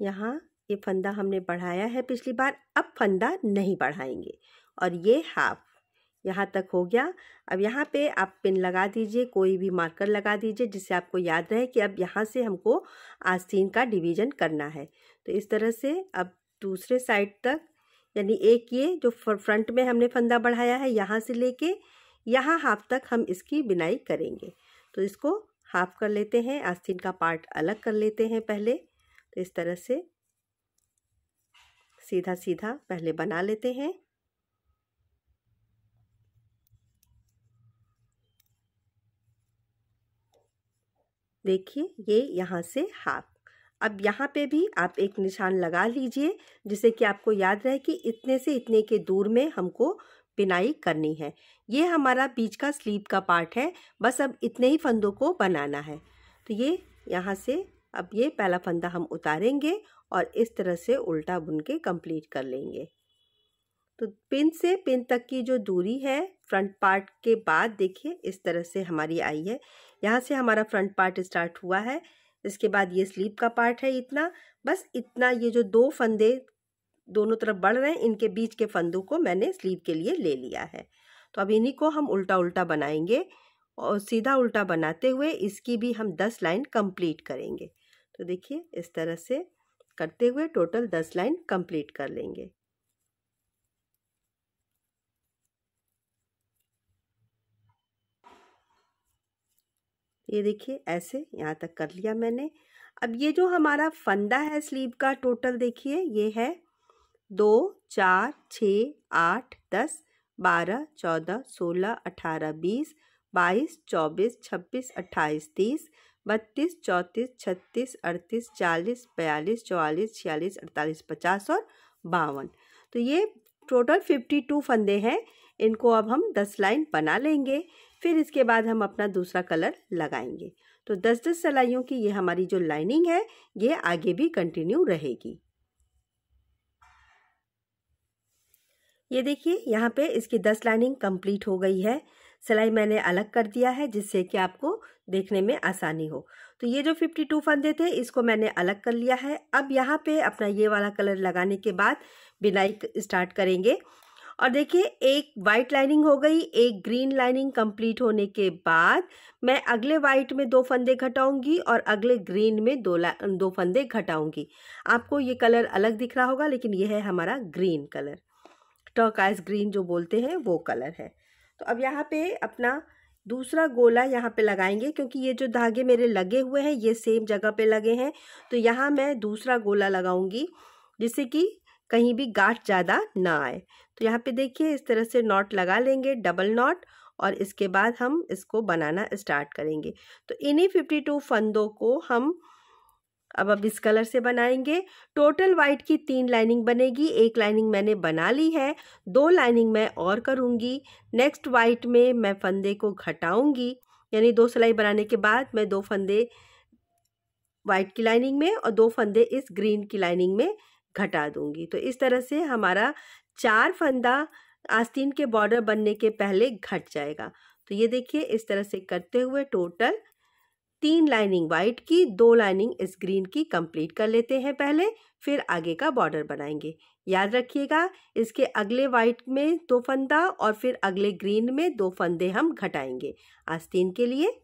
यहाँ ये फंदा हमने बढ़ाया है पिछली बार, अब फंदा नहीं बढ़ाएंगे और ये हाफ यहाँ तक हो गया। अब यहाँ पे आप पिन लगा दीजिए, कोई भी मार्कर लगा दीजिए जिससे आपको याद रहे कि अब यहाँ से हमको आस्तीन का डिवीज़न करना है। तो इस तरह से अब दूसरे साइड तक, यानी एक ये जो फ्रंट में हमने फंदा बढ़ाया है यहाँ से लेके यहाँ हाफ तक हम इसकी बिनाई करेंगे। तो इसको हाफ कर लेते हैं, आस्तीन का पार्ट अलग कर लेते हैं पहले। तो इस तरह से सीधा सीधा पहले बना लेते हैं। देखिए ये यहाँ से हाफ। अब यहाँ पे भी आप एक निशान लगा लीजिए जिससे कि आपको याद रहे कि इतने से इतने के दूर में हमको बिनाई करनी है। ये हमारा बीच का स्लीव का पार्ट है, बस अब इतने ही फंदों को बनाना है। तो ये यहाँ से अब ये पहला फंदा हम उतारेंगे और इस तरह से उल्टा बुन के कंप्लीट कर लेंगे। तो पिन से पिन तक की जो दूरी है फ्रंट पार्ट के बाद देखिए इस तरह से हमारी आई है। यहाँ से हमारा फ्रंट पार्ट स्टार्ट हुआ है, इसके बाद ये स्लीव का पार्ट है इतना, बस इतना। ये जो 2 फंदे दोनों तरफ बढ़ रहे हैं, इनके बीच के फंदों को मैंने स्लीव के लिए ले लिया है। तो अब इन्हीं को हम उल्टा उल्टा बनाएंगे और सीधा उल्टा बनाते हुए इसकी भी हम 10 लाइन कंप्लीट करेंगे। तो देखिए इस तरह से करते हुए टोटल 10 लाइन कंप्लीट कर लेंगे। ये देखिए ऐसे यहाँ तक कर लिया मैंने। अब ये जो हमारा फंदा है स्लीव का, टोटल देखिए ये है 2 4 6 8 10 12 14 16 18 20 22 24 26 28 30 32 34 36 38 40 42 44 46 48 50 और 52। तो ये टोटल 52 फंदे हैं। इनको अब हम 10 लाइन बना लेंगे, फिर इसके बाद हम अपना दूसरा कलर लगाएंगे। तो 10-10 सिलाइयों की ये हमारी जो लाइनिंग है ये आगे भी कंटिन्यू रहेगी। ये देखिए यहाँ पे इसकी 10 लाइनिंग कंप्लीट हो गई है। सिलाई मैंने अलग कर दिया है जिससे कि आपको देखने में आसानी हो। तो ये जो 52 फंदे थे इसको मैंने अलग कर लिया है। अब यहाँ पे अपना ये वाला कलर लगाने के बाद बिनाई स्टार्ट करेंगे और देखिए एक वाइट लाइनिंग हो गई, एक ग्रीन लाइनिंग कंप्लीट होने के बाद मैं अगले वाइट में 2 फंदे घटाऊंगी और अगले ग्रीन में 2 फंदे घटाऊंगी। आपको ये कलर अलग दिख रहा होगा, लेकिन ये है हमारा ग्रीन कलर, टर्काइज ग्रीन जो बोलते हैं वो कलर है। तो अब यहाँ पे अपना दूसरा गोला यहाँ पे लगाएंगे, क्योंकि ये जो धागे मेरे लगे हुए हैं ये सेम जगह पे लगे हैं, तो यहाँ मैं दूसरा गोला लगाऊंगी जिससे कि कहीं भी गांठ ज़्यादा ना आए। तो यहाँ पे देखिए इस तरह से नॉट लगा लेंगे, डबल नॉट, और इसके बाद हम इसको बनाना स्टार्ट करेंगे। तो इन्हीं 52 फंदों को हम अब इस कलर से बनाएंगे। टोटल वाइट की 3 लाइनिंग बनेगी, 1 लाइनिंग मैंने बना ली है, 2 लाइनिंग मैं और करूँगी। नेक्स्ट वाइट में मैं फंदे को घटाऊँगी, यानी 2 सिलाई बनाने के बाद मैं 2 फंदे वाइट की लाइनिंग में और 2 फंदे इस ग्रीन की लाइनिंग में घटा दूंगी। तो इस तरह से हमारा 4 फंदा आस्तीन के बॉर्डर बनने के पहले घट जाएगा। तो ये देखिए इस तरह से करते हुए टोटल 3 लाइनिंग वाइट की, 2 लाइनिंग इस ग्रीन की कंप्लीट कर लेते हैं पहले, फिर आगे का बॉर्डर बनाएंगे। याद रखिएगा इसके अगले वाइट में 2 फंदा और फिर अगले ग्रीन में 2 फंदे हम घटाएंगे आस्तीन के लिए।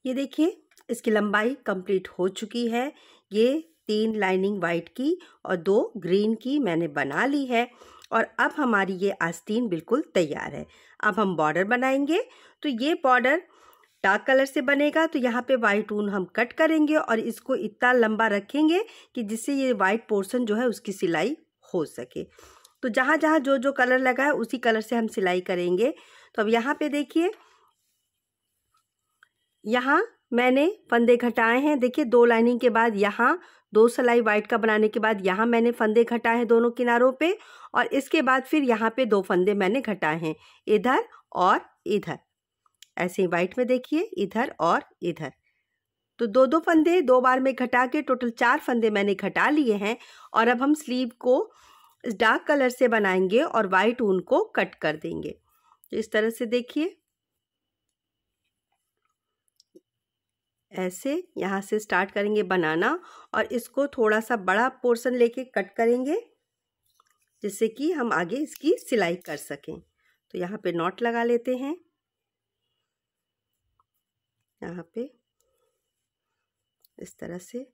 ये देखिए इसकी लंबाई कंप्लीट हो चुकी है। ये 3 लाइनिंग वाइट की और 2 ग्रीन की मैंने बना ली है, और अब हमारी ये आस्तीन बिल्कुल तैयार है। अब हम बॉर्डर बनाएंगे। तो ये बॉर्डर डार्क कलर से बनेगा, तो यहाँ पे वाइट ऊन हम कट करेंगे और इसको इतना लंबा रखेंगे कि जिससे ये वाइट पोर्शन जो है उसकी सिलाई हो सके। तो जहाँ जहाँ जो जो कलर लगा है उसी कलर से हम सिलाई करेंगे। तो अब यहाँ पे देखिए यहाँ मैंने फंदे घटाए हैं। देखिए 2 लाइनिंग के बाद यहाँ 2 सिलाई वाइट का बनाने के बाद यहाँ मैंने फंदे घटाए हैं दोनों किनारों पे, और इसके बाद फिर यहाँ पे 2 फंदे मैंने घटाए हैं इधर और इधर। ऐसे ही वाइट में देखिए इधर और इधर। तो 2-2 फंदे 2 बार में घटा के टोटल 4 फंदे मैंने घटा लिए हैं। और अब हम स्लीव को इस डार्क कलर से बनाएंगे और वाइट ऊन को कट कर देंगे। तो इस तरह से देखिए ऐसे यहाँ से स्टार्ट करेंगे बनाना, और इसको थोड़ा सा बड़ा पोर्शन लेके कट करेंगे जिससे कि हम आगे इसकी सिलाई कर सकें। तो यहाँ पे नॉट लगा लेते हैं, यहाँ पे इस तरह से,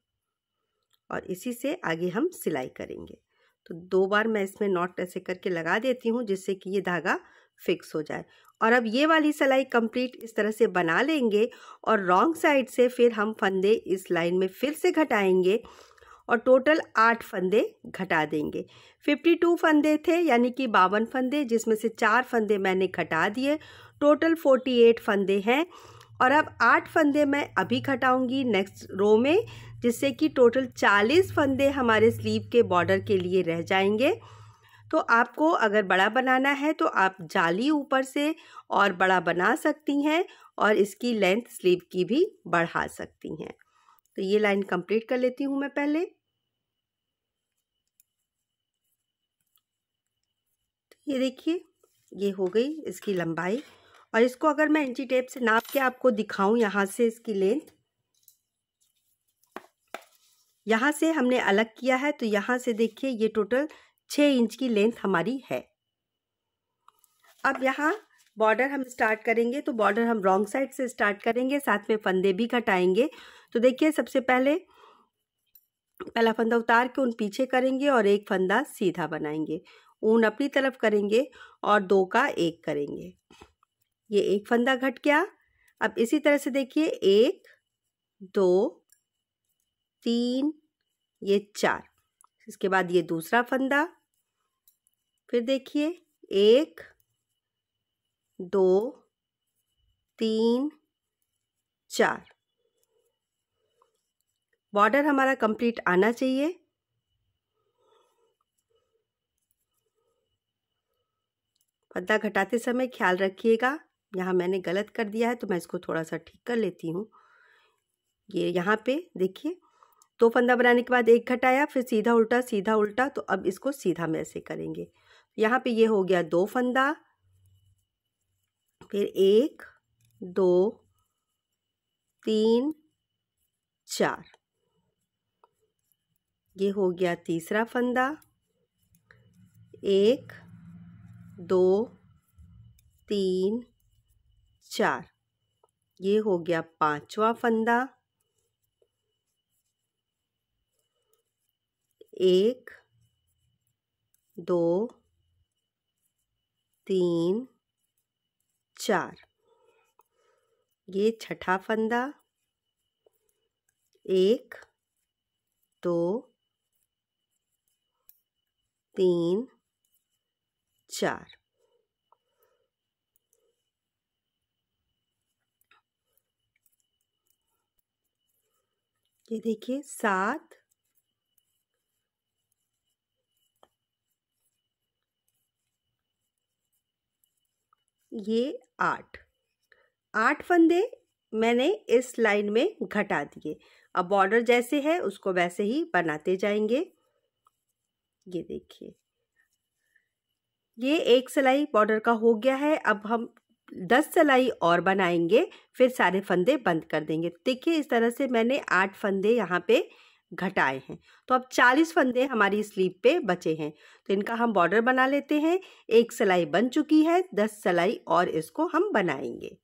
और इसी से आगे हम सिलाई करेंगे। तो 2 बार मैं इसमें नॉट ऐसे करके लगा देती हूँ जिससे कि ये धागा फिक्स हो जाए। और अब ये वाली सिलाई कंप्लीट इस तरह से बना लेंगे, और रॉन्ग साइड से फिर हम फंदे इस लाइन में फिर से घटाएंगे और टोटल 8 फंदे घटा देंगे। 52 फंदे थे, यानी कि 52 फंदे, जिसमें से 4 फंदे मैंने घटा दिए। टोटल 48 फंदे हैं, और अब 8 फंदे मैं अभी घटाऊंगी नेक्स्ट रो में, जिससे कि टोटल 40 फंदे हमारे स्लीव के बॉर्डर के लिए रह जाएंगे। तो आपको अगर बड़ा बनाना है तो आप जाली ऊपर से और बड़ा बना सकती हैं, और इसकी लेंथ स्लीव की भी बढ़ा सकती हैं। तो ये लाइन कंप्लीट कर लेती हूँ मैं पहले। ये देखिए ये हो गई इसकी लंबाई, और इसको अगर मैं इंची टेप से नाप के आपको दिखाऊं, यहाँ से इसकी लेंथ यहाँ से हमने अलग किया है, तो यहाँ से देखिए ये टोटल 6 इंच की लेंथ हमारी है। अब यहाँ बॉर्डर हम स्टार्ट करेंगे। तो बॉर्डर हम रॉन्ग साइड से स्टार्ट करेंगे, साथ में फंदे भी घटाएंगे। तो देखिए सबसे पहले पहला फंदा उतार के ऊन पीछे करेंगे और एक फंदा सीधा बनाएंगे, ऊन अपनी तरफ करेंगे और 2 का 1 करेंगे। ये एक फंदा घट गया। अब इसी तरह से देखिए 1 2 3 ये 4, इसके बाद ये दूसरा फंदा, फिर देखिए 1 2 3 4। बॉर्डर हमारा कंप्लीट आना चाहिए। फंदा घटाते समय ख्याल रखिएगा, यहाँ मैंने गलत कर दिया है तो मैं इसको थोड़ा सा ठीक कर लेती हूँ। ये यहाँ पे देखिए 2 फंदा बनाने के बाद 1 घटाया, फिर सीधा उल्टा, तो अब इसको सीधा में ऐसे करेंगे। यहाँ पे ये हो गया 2 फंदा, फिर 1 2 3 4, ये हो गया तीसरा फंदा, 1 2 3 4, ये हो गया 5वां फंदा। 1 2 3 4, ये छठा फंदा। 1 2 3 4, ये देखिए 7 ये 8 फंदे मैंने इस लाइन में घटा दिए। अब बॉर्डर जैसे है उसको वैसे ही बनाते जाएंगे। ये देखिए ये एक सिलाई बॉर्डर का हो गया है। अब हम 10 सिलाई और बनाएंगे, फिर सारे फंदे बंद कर देंगे। देखिए इस तरह से मैंने 8 फंदे यहाँ पे घटाए हैं। तो अब 40 फंदे हमारी स्लीव पे बचे हैं, तो इनका हम बॉर्डर बना लेते हैं। एक सिलाई बन चुकी है, 10 सिलाई और इसको हम बनाएंगे।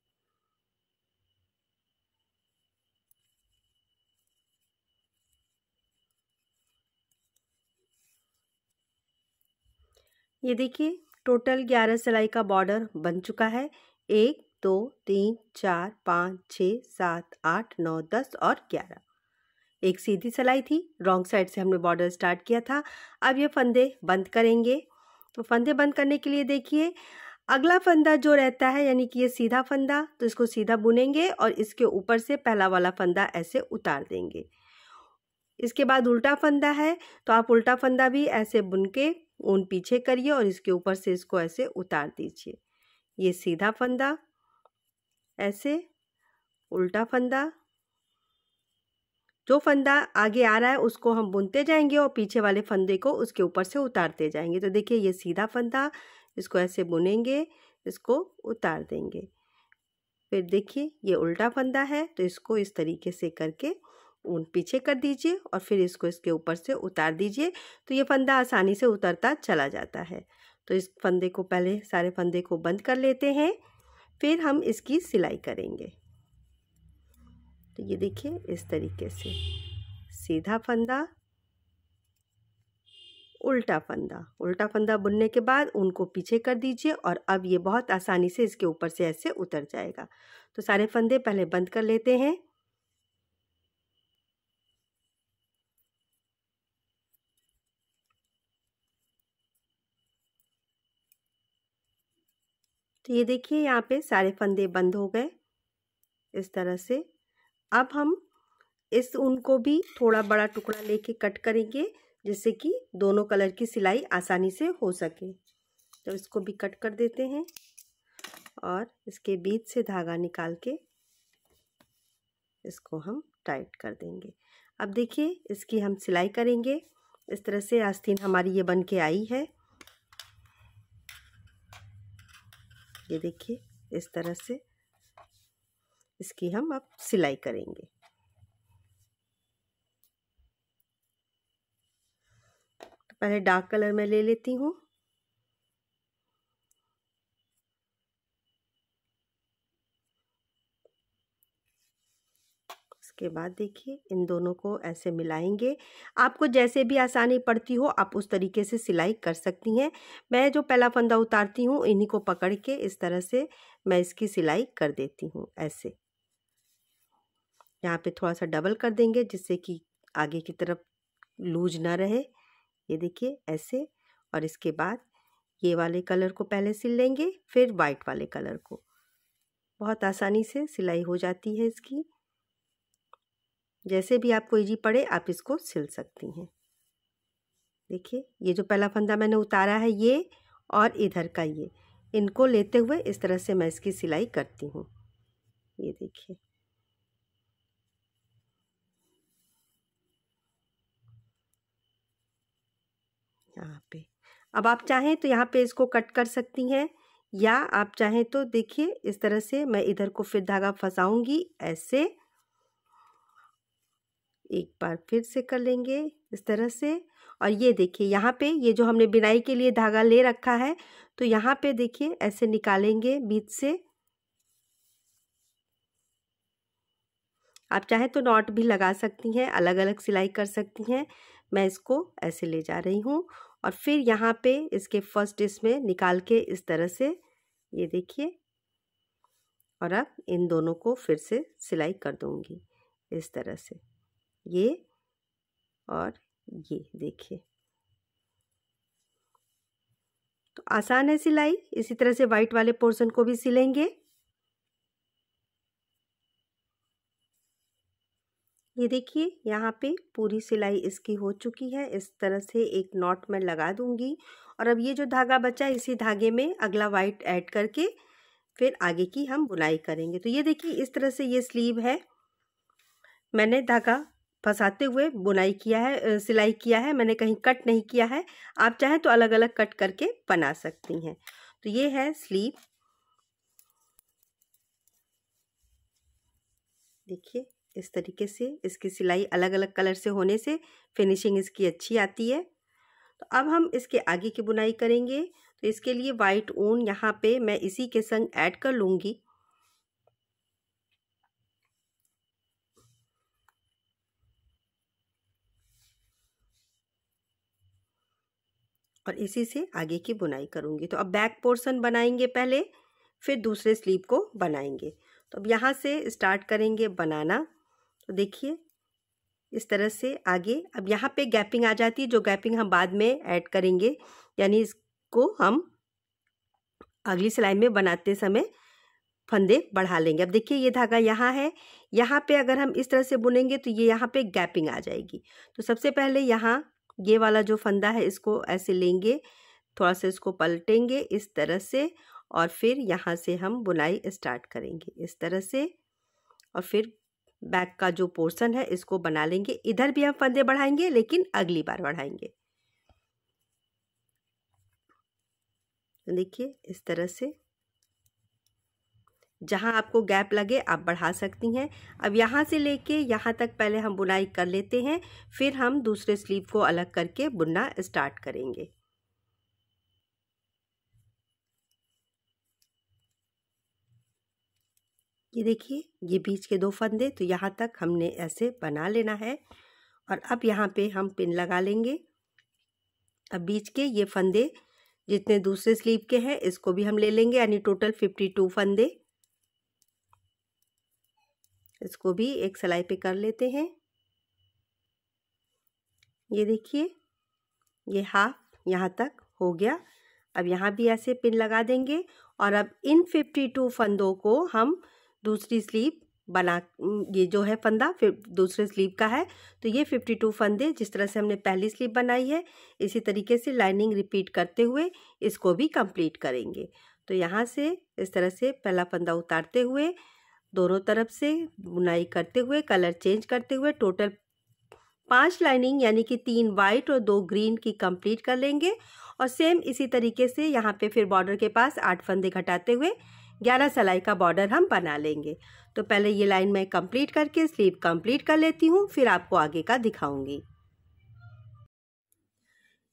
ये देखिए टोटल 11 सिलाई का बॉर्डर बन चुका है। 1 2 3 4 5 6 7 8 9 10 और 11। एक सीधी सिलाई थी, रॉन्ग साइड से हमने बॉर्डर स्टार्ट किया था। अब ये फंदे बंद करेंगे। तो फंदे बंद करने के लिए देखिए अगला फंदा जो रहता है, यानी कि ये सीधा फंदा, तो इसको सीधा बुनेंगे और इसके ऊपर से पहला वाला फंदा ऐसे उतार देंगे। इसके बाद उल्टा फंदा है, तो आप उल्टा फंदा भी ऐसे बुन के ऊन पीछे करिए और इसके ऊपर से इसको ऐसे उतार दीजिए। ये सीधा फंदा, ऐसे उल्टा फंदा, जो फंदा आगे आ रहा है उसको हम बुनते जाएंगे और पीछे वाले फंदे को उसके ऊपर से उतारते जाएंगे। तो देखिए ये सीधा फंदा, इसको ऐसे बुनेंगे, इसको उतार देंगे। फिर देखिए ये उल्टा फंदा है, तो इसको इस तरीके से करके ऊन पीछे कर दीजिए और फिर इसको इसके ऊपर से उतार दीजिए। तो ये फंदा आसानी से उतरता चला जाता है। तो इस फंदे को पहले सारे फंदे को बंद कर लेते हैं, फिर हम इसकी सिलाई करेंगे। तो ये देखिए इस तरीके से सीधा फंदा, उल्टा फंदा बुनने के बाद उनको पीछे कर दीजिए और अब ये बहुत आसानी से इसके ऊपर से ऐसे उतर जाएगा। तो सारे फंदे पहले बंद कर लेते हैं। तो ये देखिए यहाँ पे सारे फंदे बंद हो गए इस तरह से। अब हम इस ऊन को भी थोड़ा बड़ा टुकड़ा लेके कट करेंगे, जिससे कि दोनों कलर की सिलाई आसानी से हो सके। तो इसको भी कट कर देते हैं और इसके बीच से धागा निकाल के इसको हम टाइट कर देंगे। अब देखिए इसकी हम सिलाई करेंगे। इस तरह से आस्तीन हमारी ये बन के आई है। ये देखिए इस तरह से इसकी हम अब सिलाई करेंगे। तो पहले डार्क कलर में ले लेती हूँ। उसके बाद देखिए इन दोनों को ऐसे मिलाएंगे। आपको जैसे भी आसानी पड़ती हो आप उस तरीके से सिलाई कर सकती हैं। मैं जो पहला फंदा उतारती हूँ इन्हीं को पकड़ के इस तरह से मैं इसकी सिलाई कर देती हूँ। ऐसे यहाँ पे थोड़ा सा डबल कर देंगे जिससे कि आगे की तरफ लूज ना रहे। ये देखिए ऐसे, और इसके बाद ये वाले कलर को पहले सिल लेंगे, फिर वाइट वाले कलर को। बहुत आसानी से सिलाई हो जाती है इसकी। जैसे भी आपको इजी पड़े आप इसको सिल सकती हैं। देखिए ये जो पहला फंदा मैंने उतारा है ये और इधर का ये, इनको लेते हुए इस तरह से मैं इसकी सिलाई करती हूँ। ये देखिए यहाँ पे। अब आप चाहें तो यहाँ पे इसको कट कर सकती हैं, या आप चाहें तो देखिए इस तरह से मैं इधर को फिर धागा फंसाऊंगी ऐसे। एक बार फिर से कर लेंगे इस तरह से, और ये देखिए यहाँ पे ये जो हमने बिनाई के लिए धागा ले रखा है, तो यहाँ पे देखिए ऐसे निकालेंगे बीच से। आप चाहे तो नॉट भी लगा सकती हैं, अलग अलग सिलाई कर सकती हैं। मैं इसको ऐसे ले जा रही हूँ और फिर यहाँ पे इसके फर्स्ट इसमें निकाल के इस तरह से, ये देखिए, और अब इन दोनों को फिर से सिलाई कर दूँगी इस तरह से, ये और ये देखिए। तो आसान है सिलाई। इसी तरह से वाइट वाले पोर्शन को भी सिलेंगे। ये देखिए यहाँ पे पूरी सिलाई इसकी हो चुकी है। इस तरह से एक नॉट मैं लगा दूंगी और अब ये जो धागा बचा है इसी धागे में अगला वाइट ऐड करके फिर आगे की हम बुनाई करेंगे। तो ये देखिए इस तरह से ये स्लीव है। मैंने धागा फंसाते हुए बुनाई किया है, सिलाई किया है, मैंने कहीं कट नहीं किया है। आप चाहें तो अलग अलग कट करके बना सकती हैं। तो ये है स्लीव, देखिए इस तरीके से इसकी सिलाई अलग अलग कलर से होने से फिनिशिंग इसकी अच्छी आती है। तो अब हम इसके आगे की बुनाई करेंगे। तो इसके लिए वाइट ऊन यहाँ पे मैं इसी के संग ऐड कर लूँगी। और इसी से आगे की बुनाई करूँगी। तो अब बैक पोर्शन बनाएंगे पहले, फिर दूसरे स्लीव को बनाएंगे। तो अब यहाँ से स्टार्ट करेंगे बनाना। तो देखिए इस तरह से आगे, अब यहाँ पे गैपिंग आ जाती है, जो गैपिंग हम बाद में ऐड करेंगे, यानी इसको हम अगली सिलाई में बनाते समय फंदे बढ़ा लेंगे। अब देखिए ये धागा यहाँ है, यहाँ पे अगर हम इस तरह से बुनेंगे तो ये यहाँ पे गैपिंग आ जाएगी। तो सबसे पहले यहाँ ये वाला जो फंदा है इसको ऐसे लेंगे, थोड़ा सा इसको पलटेंगे इस तरह से और फिर यहाँ से हम बुनाई स्टार्ट करेंगे इस तरह से। और फिर बैक का जो पोर्शन है इसको बना लेंगे। इधर भी हम फंदे बढ़ाएंगे लेकिन अगली बार बढ़ाएंगे। देखिए इस तरह से जहाँ आपको गैप लगे आप बढ़ा सकती हैं। अब यहाँ से लेके यहाँ तक पहले हम बुनाई कर लेते हैं, फिर हम दूसरे स्लीव को अलग करके बुनना स्टार्ट करेंगे। ये देखिए ये बीच के 2 फंदे, तो यहाँ तक हमने ऐसे बना लेना है। और अब यहाँ पे हम पिन लगा लेंगे। अब बीच के ये फंदे जितने दूसरे स्लीव के हैं इसको भी हम ले लेंगे, यानी टोटल 52 फंदे। इसको भी एक सिलाई पे कर लेते हैं। ये देखिए ये हाफ यहाँ तक हो गया। अब यहाँ भी ऐसे पिन लगा देंगे और अब इन 52 फंदों को हम दूसरी स्लीव बना, ये जो है फंदा फिर दूसरे स्लीव का है, तो ये 52 फंदे जिस तरह से हमने पहली स्लीव बनाई है इसी तरीके से लाइनिंग रिपीट करते हुए इसको भी कंप्लीट करेंगे। तो यहाँ से इस तरह से पहला फंदा उतारते हुए दोनों तरफ से बुनाई करते हुए कलर चेंज करते हुए टोटल 5 लाइनिंग यानी कि 3 वाइट और 2 ग्रीन की कंप्लीट कर लेंगे। और सेम इसी तरीके से यहाँ पे फिर बॉर्डर के पास 8 फंदे घटाते हुए 11 सिलाई का बॉर्डर हम बना लेंगे। तो पहले ये लाइन मैं कंप्लीट करके स्लीव कंप्लीट कर लेती हूँ, फिर आपको आगे का दिखाऊंगी।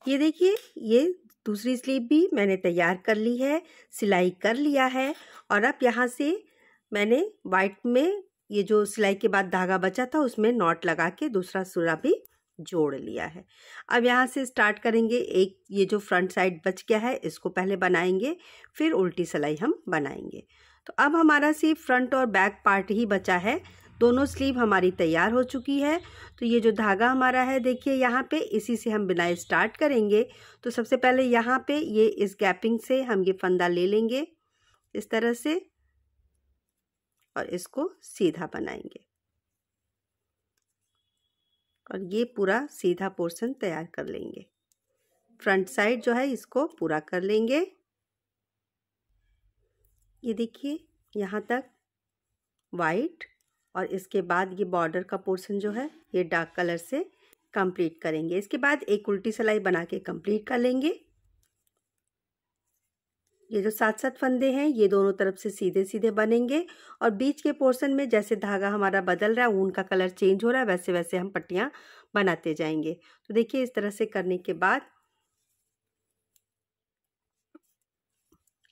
ये देखिए ये दूसरी स्लीव भी मैंने तैयार कर ली है, सिलाई कर लिया है। और अब यहाँ से मैंने वाइट में ये जो सिलाई के बाद धागा बचा था उसमें नॉट लगा के दूसरा सूरा भी जोड़ लिया है। अब यहाँ से स्टार्ट करेंगे। एक ये जो फ्रंट साइड बच गया है इसको पहले बनाएंगे, फिर उल्टी सिलाई हम बनाएंगे। तो अब हमारा सिर्फ फ्रंट और बैक पार्ट ही बचा है। दोनों स्लीव हमारी तैयार हो चुकी है। तो ये जो धागा हमारा है देखिए यहाँ पे, इसी से हम बुनाई स्टार्ट करेंगे। तो सबसे पहले यहाँ पे ये इस गैपिंग से हम ये फंदा ले लेंगे इस तरह से और इसको सीधा बनाएंगे और ये पूरा सीधा पोर्शन तैयार कर लेंगे। फ्रंट साइड जो है इसको पूरा कर लेंगे। ये देखिए यहाँ तक वाइट और इसके बाद ये बॉर्डर का पोर्शन जो है ये डार्क कलर से कंप्लीट करेंगे। इसके बाद एक उल्टी सिलाई बना के कंप्लीट कर लेंगे। ये जो 7-7 फंदे हैं ये दोनों तरफ से सीधे सीधे बनेंगे और बीच के पोर्शन में जैसे धागा हमारा बदल रहा है, ऊन का कलर चेंज हो रहा है, वैसे वैसे हम पट्टियाँ बनाते जाएंगे। तो देखिए इस तरह से करने के बाद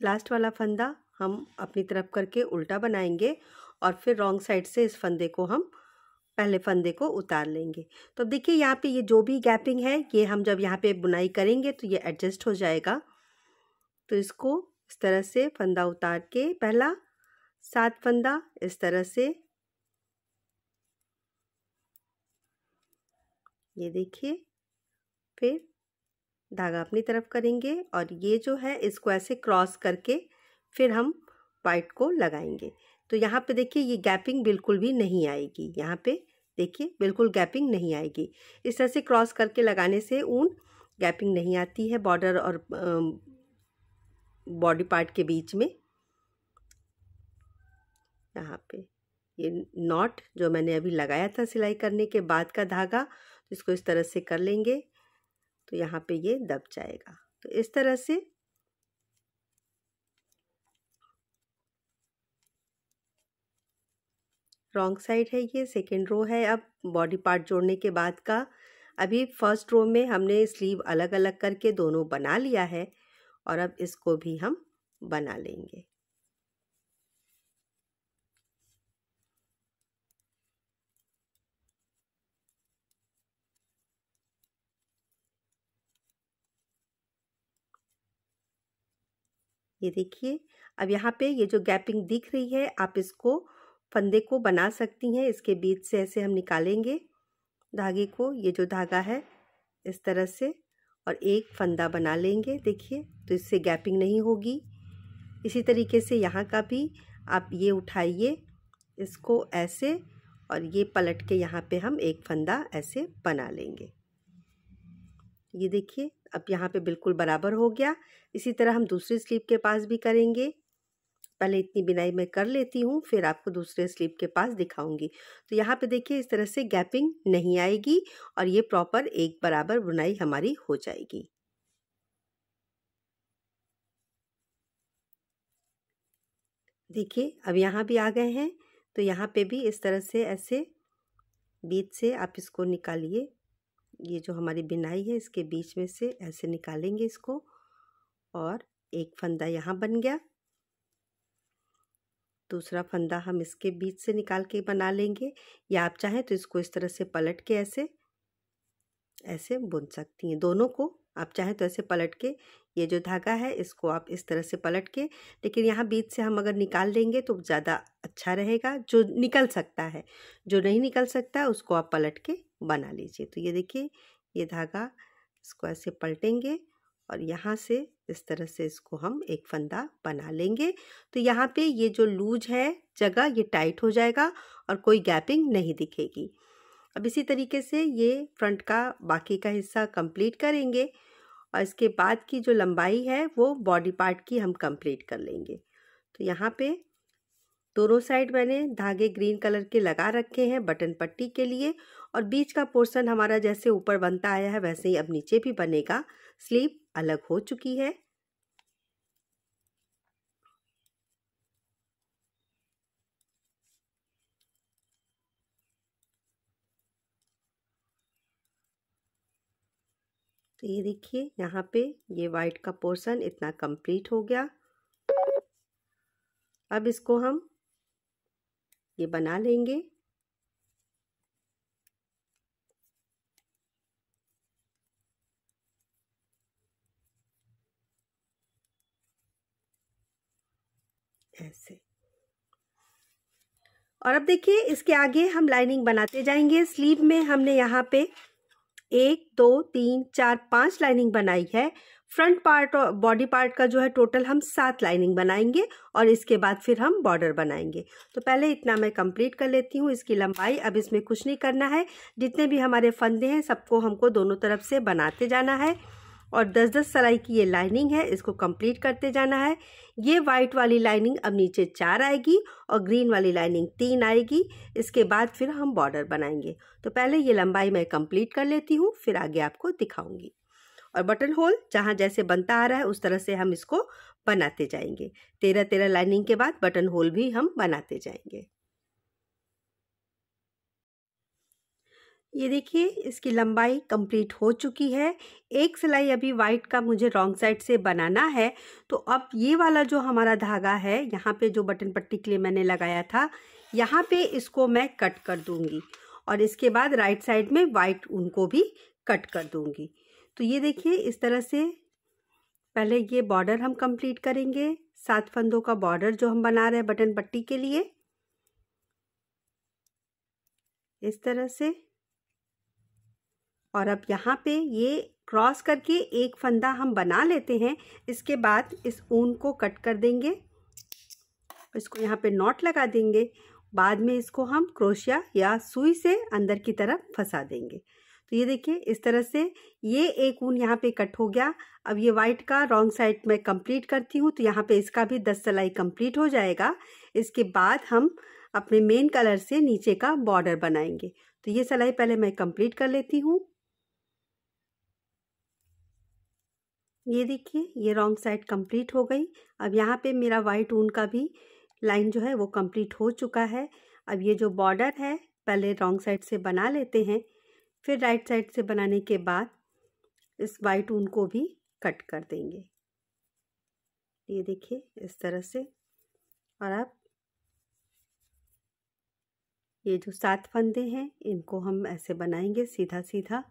लास्ट वाला फंदा हम अपनी तरफ करके उल्टा बनाएंगे और फिर रॉन्ग साइड से इस फंदे को हम पहले फंदे को उतार लेंगे। तो अब देखिए यहाँ पे ये जो भी गैपिंग है ये हम जब यहाँ पे बुनाई करेंगे तो ये एडजस्ट हो जाएगा। तो इसको इस तरह से फंदा उतार के पहला 7 फंदा इस तरह से, ये देखिए, फिर धागा अपनी तरफ करेंगे और ये जो है इसको ऐसे क्रॉस करके फिर हम वाइट को लगाएंगे। तो यहाँ पे देखिए ये गैपिंग बिल्कुल भी नहीं आएगी, यहाँ पे देखिए बिल्कुल गैपिंग नहीं आएगी। इस तरह से क्रॉस करके लगाने से ऊन गैपिंग नहीं आती है बॉर्डर और बॉडी पार्ट के बीच में। यहाँ पे ये नॉट जो मैंने अभी लगाया था सिलाई करने के बाद का धागा, तो इसको इस तरह से कर लेंगे तो यहाँ पे ये दब जाएगा। तो इस तरह से रॉन्ग साइड है, ये सेकेंड रो है। अब बॉडी पार्ट जोड़ने के बाद का, अभी फर्स्ट रो में हमने स्लीव अलग अलग करके दोनों बना लिया है और अब इसको भी हम बना लेंगे। ये देखिए अब यहाँ पे ये जो गैपिंग दिख रही है आप इसको फंदे को बना सकती हैं। इसके बीच से ऐसे हम निकालेंगे धागे को, ये जो धागा है इस तरह से, और एक फंदा बना लेंगे। देखिए तो इससे गैपिंग नहीं होगी। इसी तरीके से यहाँ का भी आप ये उठाइए इसको ऐसे और ये पलट के यहाँ पे हम एक फंदा ऐसे बना लेंगे। ये देखिए अब यहाँ पे बिल्कुल बराबर हो गया। इसी तरह हम दूसरी स्लीव के पास भी करेंगे। पहले इतनी बिनाई मैं कर लेती हूँ फिर आपको दूसरे स्लीव के पास दिखाऊंगी। तो यहाँ पे देखिए इस तरह से गैपिंग नहीं आएगी और ये प्रॉपर एक बराबर बुनाई हमारी हो जाएगी। देखिए अब यहाँ भी आ गए हैं, तो यहाँ पे भी इस तरह से ऐसे बीच से आप इसको निकालिए। ये जो हमारी बिनाई है इसके बीच में से ऐसे निकालेंगे इसको और एक फंदा यहाँ बन गया। दूसरा फंदा हम इसके बीच से निकाल के बना लेंगे, या आप चाहें तो इसको इस तरह से पलट के ऐसे ऐसे बुन सकती हैं। दोनों को आप चाहें तो ऐसे पलट के, ये जो धागा है इसको आप इस तरह से पलट के, लेकिन यहाँ बीच से हम अगर निकाल देंगे तो ज़्यादा अच्छा रहेगा। जो निकल सकता है, जो नहीं निकल सकता है उसको आप पलट के बना लीजिए। तो ये देखिए ये धागा, इसको ऐसे पलटेंगे और यहाँ से इस तरह से इसको हम एक फंदा बना लेंगे। तो यहाँ पे ये जो लूज है जगह ये टाइट हो जाएगा और कोई गैपिंग नहीं दिखेगी। अब इसी तरीके से ये फ्रंट का बाकी का हिस्सा कंप्लीट करेंगे और इसके बाद की जो लंबाई है वो बॉडी पार्ट की हम कंप्लीट कर लेंगे। तो यहाँ पे दोनों साइड मैंने धागे ग्रीन कलर के लगा रखे हैं बटन पट्टी के लिए, और बीच का पोर्शन हमारा जैसे ऊपर बनता आया है वैसे ही अब नीचे भी बनेगा। स्लीव अलग हो चुकी है। तो ये देखिए यहाँ पे ये वाइट का पोर्शन इतना कंप्लीट हो गया। अब इसको हम ये बना लेंगे। ऐसे, और अब देखिए इसके आगे हम लाइनिंग बनाते जाएंगे। स्लीव में हमने यहाँ पे 1 2 3 4 5 लाइनिंग बनाई है। फ्रंट पार्ट और बॉडी पार्ट का जो है टोटल हम 7 लाइनिंग बनाएंगे और इसके बाद फिर हम बॉर्डर बनाएंगे। तो पहले इतना मैं कंप्लीट कर लेती हूँ इसकी लंबाई। अब इसमें कुछ नहीं करना है, जितने भी हमारे फंदे हैं सबको हमको दोनों तरफ से बनाते जाना है और 10-10 सिलाई की ये लाइनिंग है इसको कंप्लीट करते जाना है। ये वाइट वाली लाइनिंग अब नीचे 4 आएगी और ग्रीन वाली लाइनिंग 3 आएगी। इसके बाद फिर हम बॉर्डर बनाएंगे। तो पहले ये लंबाई मैं कंप्लीट कर लेती हूँ फिर आगे आपको दिखाऊंगी। और बटन होल जहाँ जैसे बनता आ रहा है उस तरह से हम इसको बनाते जाएंगे। 13-13 लाइनिंग के बाद बटन होल भी हम बनाते जाएंगे। ये देखिए इसकी लंबाई कंप्लीट हो चुकी है। एक सिलाई अभी वाइट का मुझे रॉन्ग साइड से बनाना है। तो अब ये वाला जो हमारा धागा है, यहाँ पे जो बटन पट्टी के लिए मैंने लगाया था, यहाँ पे इसको मैं कट कर दूंगी और इसके बाद राइट साइड में वाइट ऊन को भी कट कर दूंगी। तो ये देखिए इस तरह से पहले ये बॉर्डर हम कंप्लीट करेंगे। 7 फंदों का बॉर्डर जो हम बना रहे हैं बटन पट्टी के लिए, इस तरह से। और अब यहाँ पे ये क्रॉस करके एक फंदा हम बना लेते हैं। इसके बाद इस ऊन को कट कर देंगे, इसको यहाँ पे नॉट लगा देंगे। बाद में इसको हम क्रोशिया या सुई से अंदर की तरफ फंसा देंगे। तो ये देखिए इस तरह से ये एक ऊन यहाँ पे कट हो गया। अब ये वाइट का रॉन्ग साइड में कंप्लीट करती हूँ, तो यहाँ पे इसका भी 10 सिलाई कंप्लीट हो जाएगा। इसके बाद हम अपने मेन कलर से नीचे का बॉर्डर बनाएंगे। तो ये सिलाई पहले मैं कंप्लीट कर लेती हूँ। ये देखिए ये रॉन्ग साइड कंप्लीट हो गई। अब यहाँ पे मेरा वाइट ऊन का भी लाइन जो है वो कंप्लीट हो चुका है। अब ये जो बॉर्डर है पहले रॉन्ग साइड से बना लेते हैं, फिर राइट साइड से बनाने के बाद इस वाइट ऊन को भी कट कर देंगे। ये देखिए इस तरह से। और अब ये जो 7 फंदे हैं इनको हम ऐसे बनाएंगे सीधा सीधा।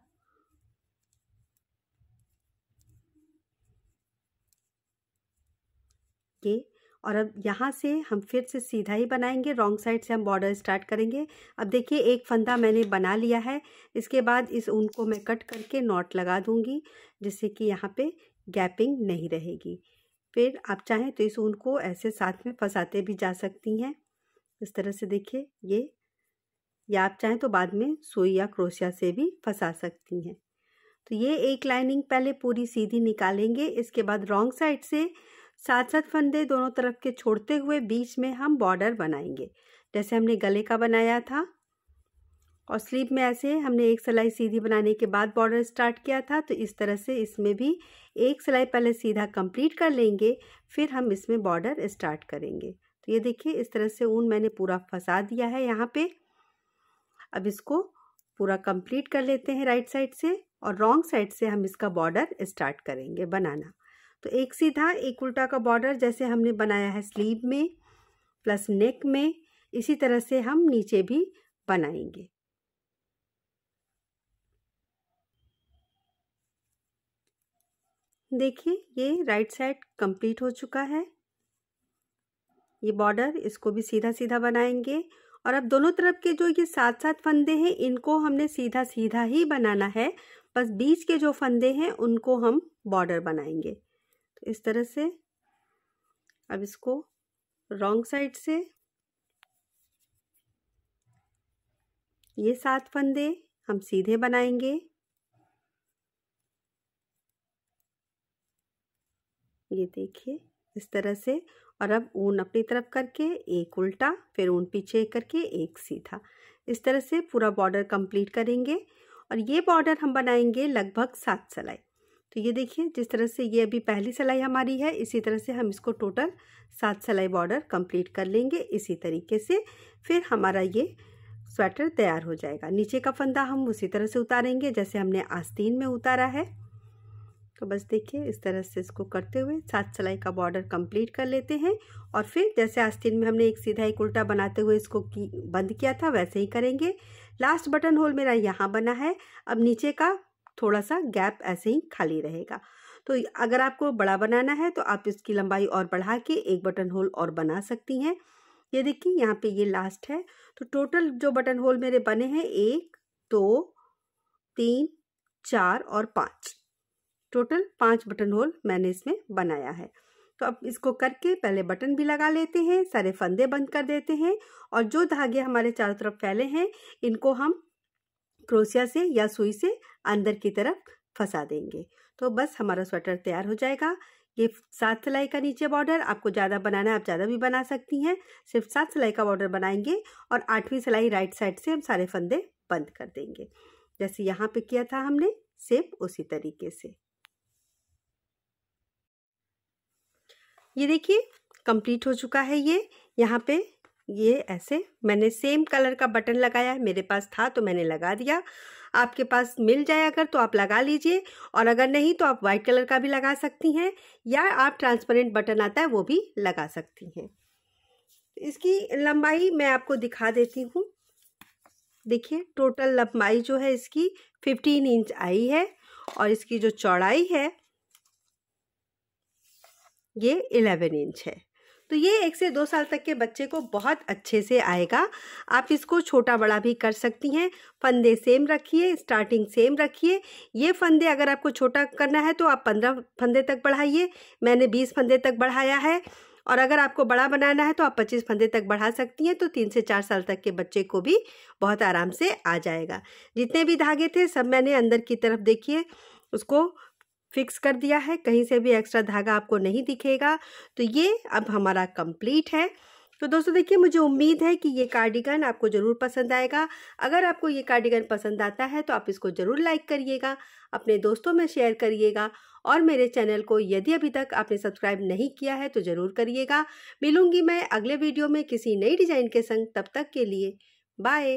ये और अब यहाँ से हम फिर से सीधा ही बनाएंगे, रॉन्ग साइड से हम बॉर्डर स्टार्ट करेंगे। अब देखिए एक फंदा मैंने बना लिया है। इसके बाद इस ऊन को मैं कट करके नॉट लगा दूंगी, जिससे कि यहाँ पे गैपिंग नहीं रहेगी। फिर आप चाहें तो इस ऊन को ऐसे साथ में फंसाते भी जा सकती हैं, इस तरह से। देखिए ये, या आप चाहें तो बाद में सुई या क्रोशिया से भी फंसा सकती हैं। तो ये एक लाइनिंग पहले पूरी सीधी निकालेंगे। इसके बाद रॉन्ग साइड से 7-7 फंदे दोनों तरफ के छोड़ते हुए बीच में हम बॉर्डर बनाएंगे, जैसे हमने गले का बनाया था। और स्लीव में ऐसे हमने एक सिलाई सीधी बनाने के बाद बॉर्डर स्टार्ट किया था। तो इस तरह से इसमें भी एक सिलाई पहले सीधा कंप्लीट कर लेंगे, फिर हम इसमें बॉर्डर स्टार्ट करेंगे। तो ये देखिए इस तरह से ऊन मैंने पूरा फंसा दिया है यहाँ पे। अब इसको पूरा कंप्लीट कर लेते हैं राइट साइड से, और रॉन्ग साइड से हम इसका बॉर्डर स्टार्ट करेंगे बनाना। तो एक सीधा एक उल्टा का बॉर्डर जैसे हमने बनाया है स्लीव में प्लस नेक में, इसी तरह से हम नीचे भी बनाएंगे। देखिए ये राइट साइड कंप्लीट हो चुका है। ये बॉर्डर इसको भी सीधा सीधा बनाएंगे। और अब दोनों तरफ के जो ये 7-7 फंदे हैं इनको हमने सीधा सीधा ही बनाना है, बस बीच के जो फंदे हैं उनको हम बॉर्डर बनाएंगे। तो इस तरह से अब इसको रॉन्ग साइड से ये 7 फंदे हम सीधे बनाएंगे। ये देखिए इस तरह से। और अब ऊन अपनी तरफ करके एक उल्टा, फिर ऊन पीछे करके एक सीधा, इस तरह से पूरा बॉर्डर कंप्लीट करेंगे। और ये बॉर्डर हम बनाएंगे लगभग 7 सिलाई। तो ये देखिए जिस तरह से ये अभी पहली सिलाई हमारी है, इसी तरह से हम इसको टोटल 7 सिलाई बॉर्डर कंप्लीट कर लेंगे इसी तरीके से। फिर हमारा ये स्वेटर तैयार हो जाएगा। नीचे का फंदा हम उसी तरह से उतारेंगे जैसे हमने आस्तीन में उतारा है। तो बस देखिए इस तरह से इसको करते हुए 7 सिलाई का बॉर्डर कंप्लीट कर लेते हैं। और फिर जैसे आस्तीन में हमने एक सीधा एक उल्टा बनाते हुए इसको बंद किया था, वैसे ही करेंगे। लास्ट बटन होल मेरा यहाँ बना है। अब नीचे का थोड़ा सा गैप ऐसे ही खाली रहेगा। तो अगर आपको बड़ा बनाना है तो आप इसकी लंबाई और बढ़ा के एक बटन होल और बना सकती हैं। ये देखिए यहाँ पे ये लास्ट है। तो टोटल जो बटन होल मेरे बने हैं 1 2 3 4 और 5, टोटल 5 बटन होल मैंने इसमें बनाया है। तो अब इसको करके पहले बटन भी लगा लेते हैं, सारे फंदे बंद कर देते हैं। और जो धागे हमारे चारों तरफ फैले हैं इनको हम क्रोशिया से या सुई से अंदर की तरफ फंसा देंगे। तो बस हमारा स्वेटर तैयार हो जाएगा। ये 7 सिलाई का नीचे बॉर्डर, आपको ज़्यादा बनाना है आप ज़्यादा भी बना सकती हैं। सिर्फ 7 सिलाई का बॉर्डर बनाएंगे और 8वीं सिलाई राइट साइड से हम सारे फंदे बंद कर देंगे, जैसे यहाँ पे किया था हमने सेम उसी तरीके से। ये देखिए कंप्लीट हो चुका है। ये यहाँ पे ये ऐसे मैंने सेम कलर का बटन लगाया है, मेरे पास था तो मैंने लगा दिया। आपके पास मिल जाए अगर तो आप लगा लीजिए, और अगर नहीं तो आप वाइट कलर का भी लगा सकती हैं, या आप ट्रांसपेरेंट बटन आता है वो भी लगा सकती हैं। इसकी लंबाई मैं आपको दिखा देती हूँ। देखिए टोटल लंबाई जो है इसकी 15 इंच आई है, और इसकी जो चौड़ाई है ये 11 इंच है। तो ये 1 से 2 साल तक के बच्चे को बहुत अच्छे से आएगा। आप इसको छोटा बड़ा भी कर सकती हैं। फंदे सेम रखिए, स्टार्टिंग सेम रखिए। ये फंदे अगर आपको छोटा करना है तो आप 15 फंदे तक बढ़ाइए, मैंने 20 फंदे तक बढ़ाया है। और अगर आपको बड़ा बनाना है तो आप 25 फंदे तक बढ़ा सकती हैं। तो 3 से 4 साल तक के बच्चे को भी बहुत आराम से आ जाएगा। जितने भी धागे थे सब मैंने अंदर की तरफ देखिए उसको फिक्स कर दिया है, कहीं से भी एक्स्ट्रा धागा आपको नहीं दिखेगा। तो ये अब हमारा कंप्लीट है। तो दोस्तों देखिए, मुझे उम्मीद है कि ये कार्डिगन आपको ज़रूर पसंद आएगा। अगर आपको ये कार्डिगन पसंद आता है तो आप इसको ज़रूर लाइक करिएगा, अपने दोस्तों में शेयर करिएगा, और मेरे चैनल को यदि अभी तक आपने सब्सक्राइब नहीं किया है तो ज़रूर करिएगा। मिलूंगी मैं अगले वीडियो में किसी नई डिज़ाइन के संग। तब तक के लिए बाय।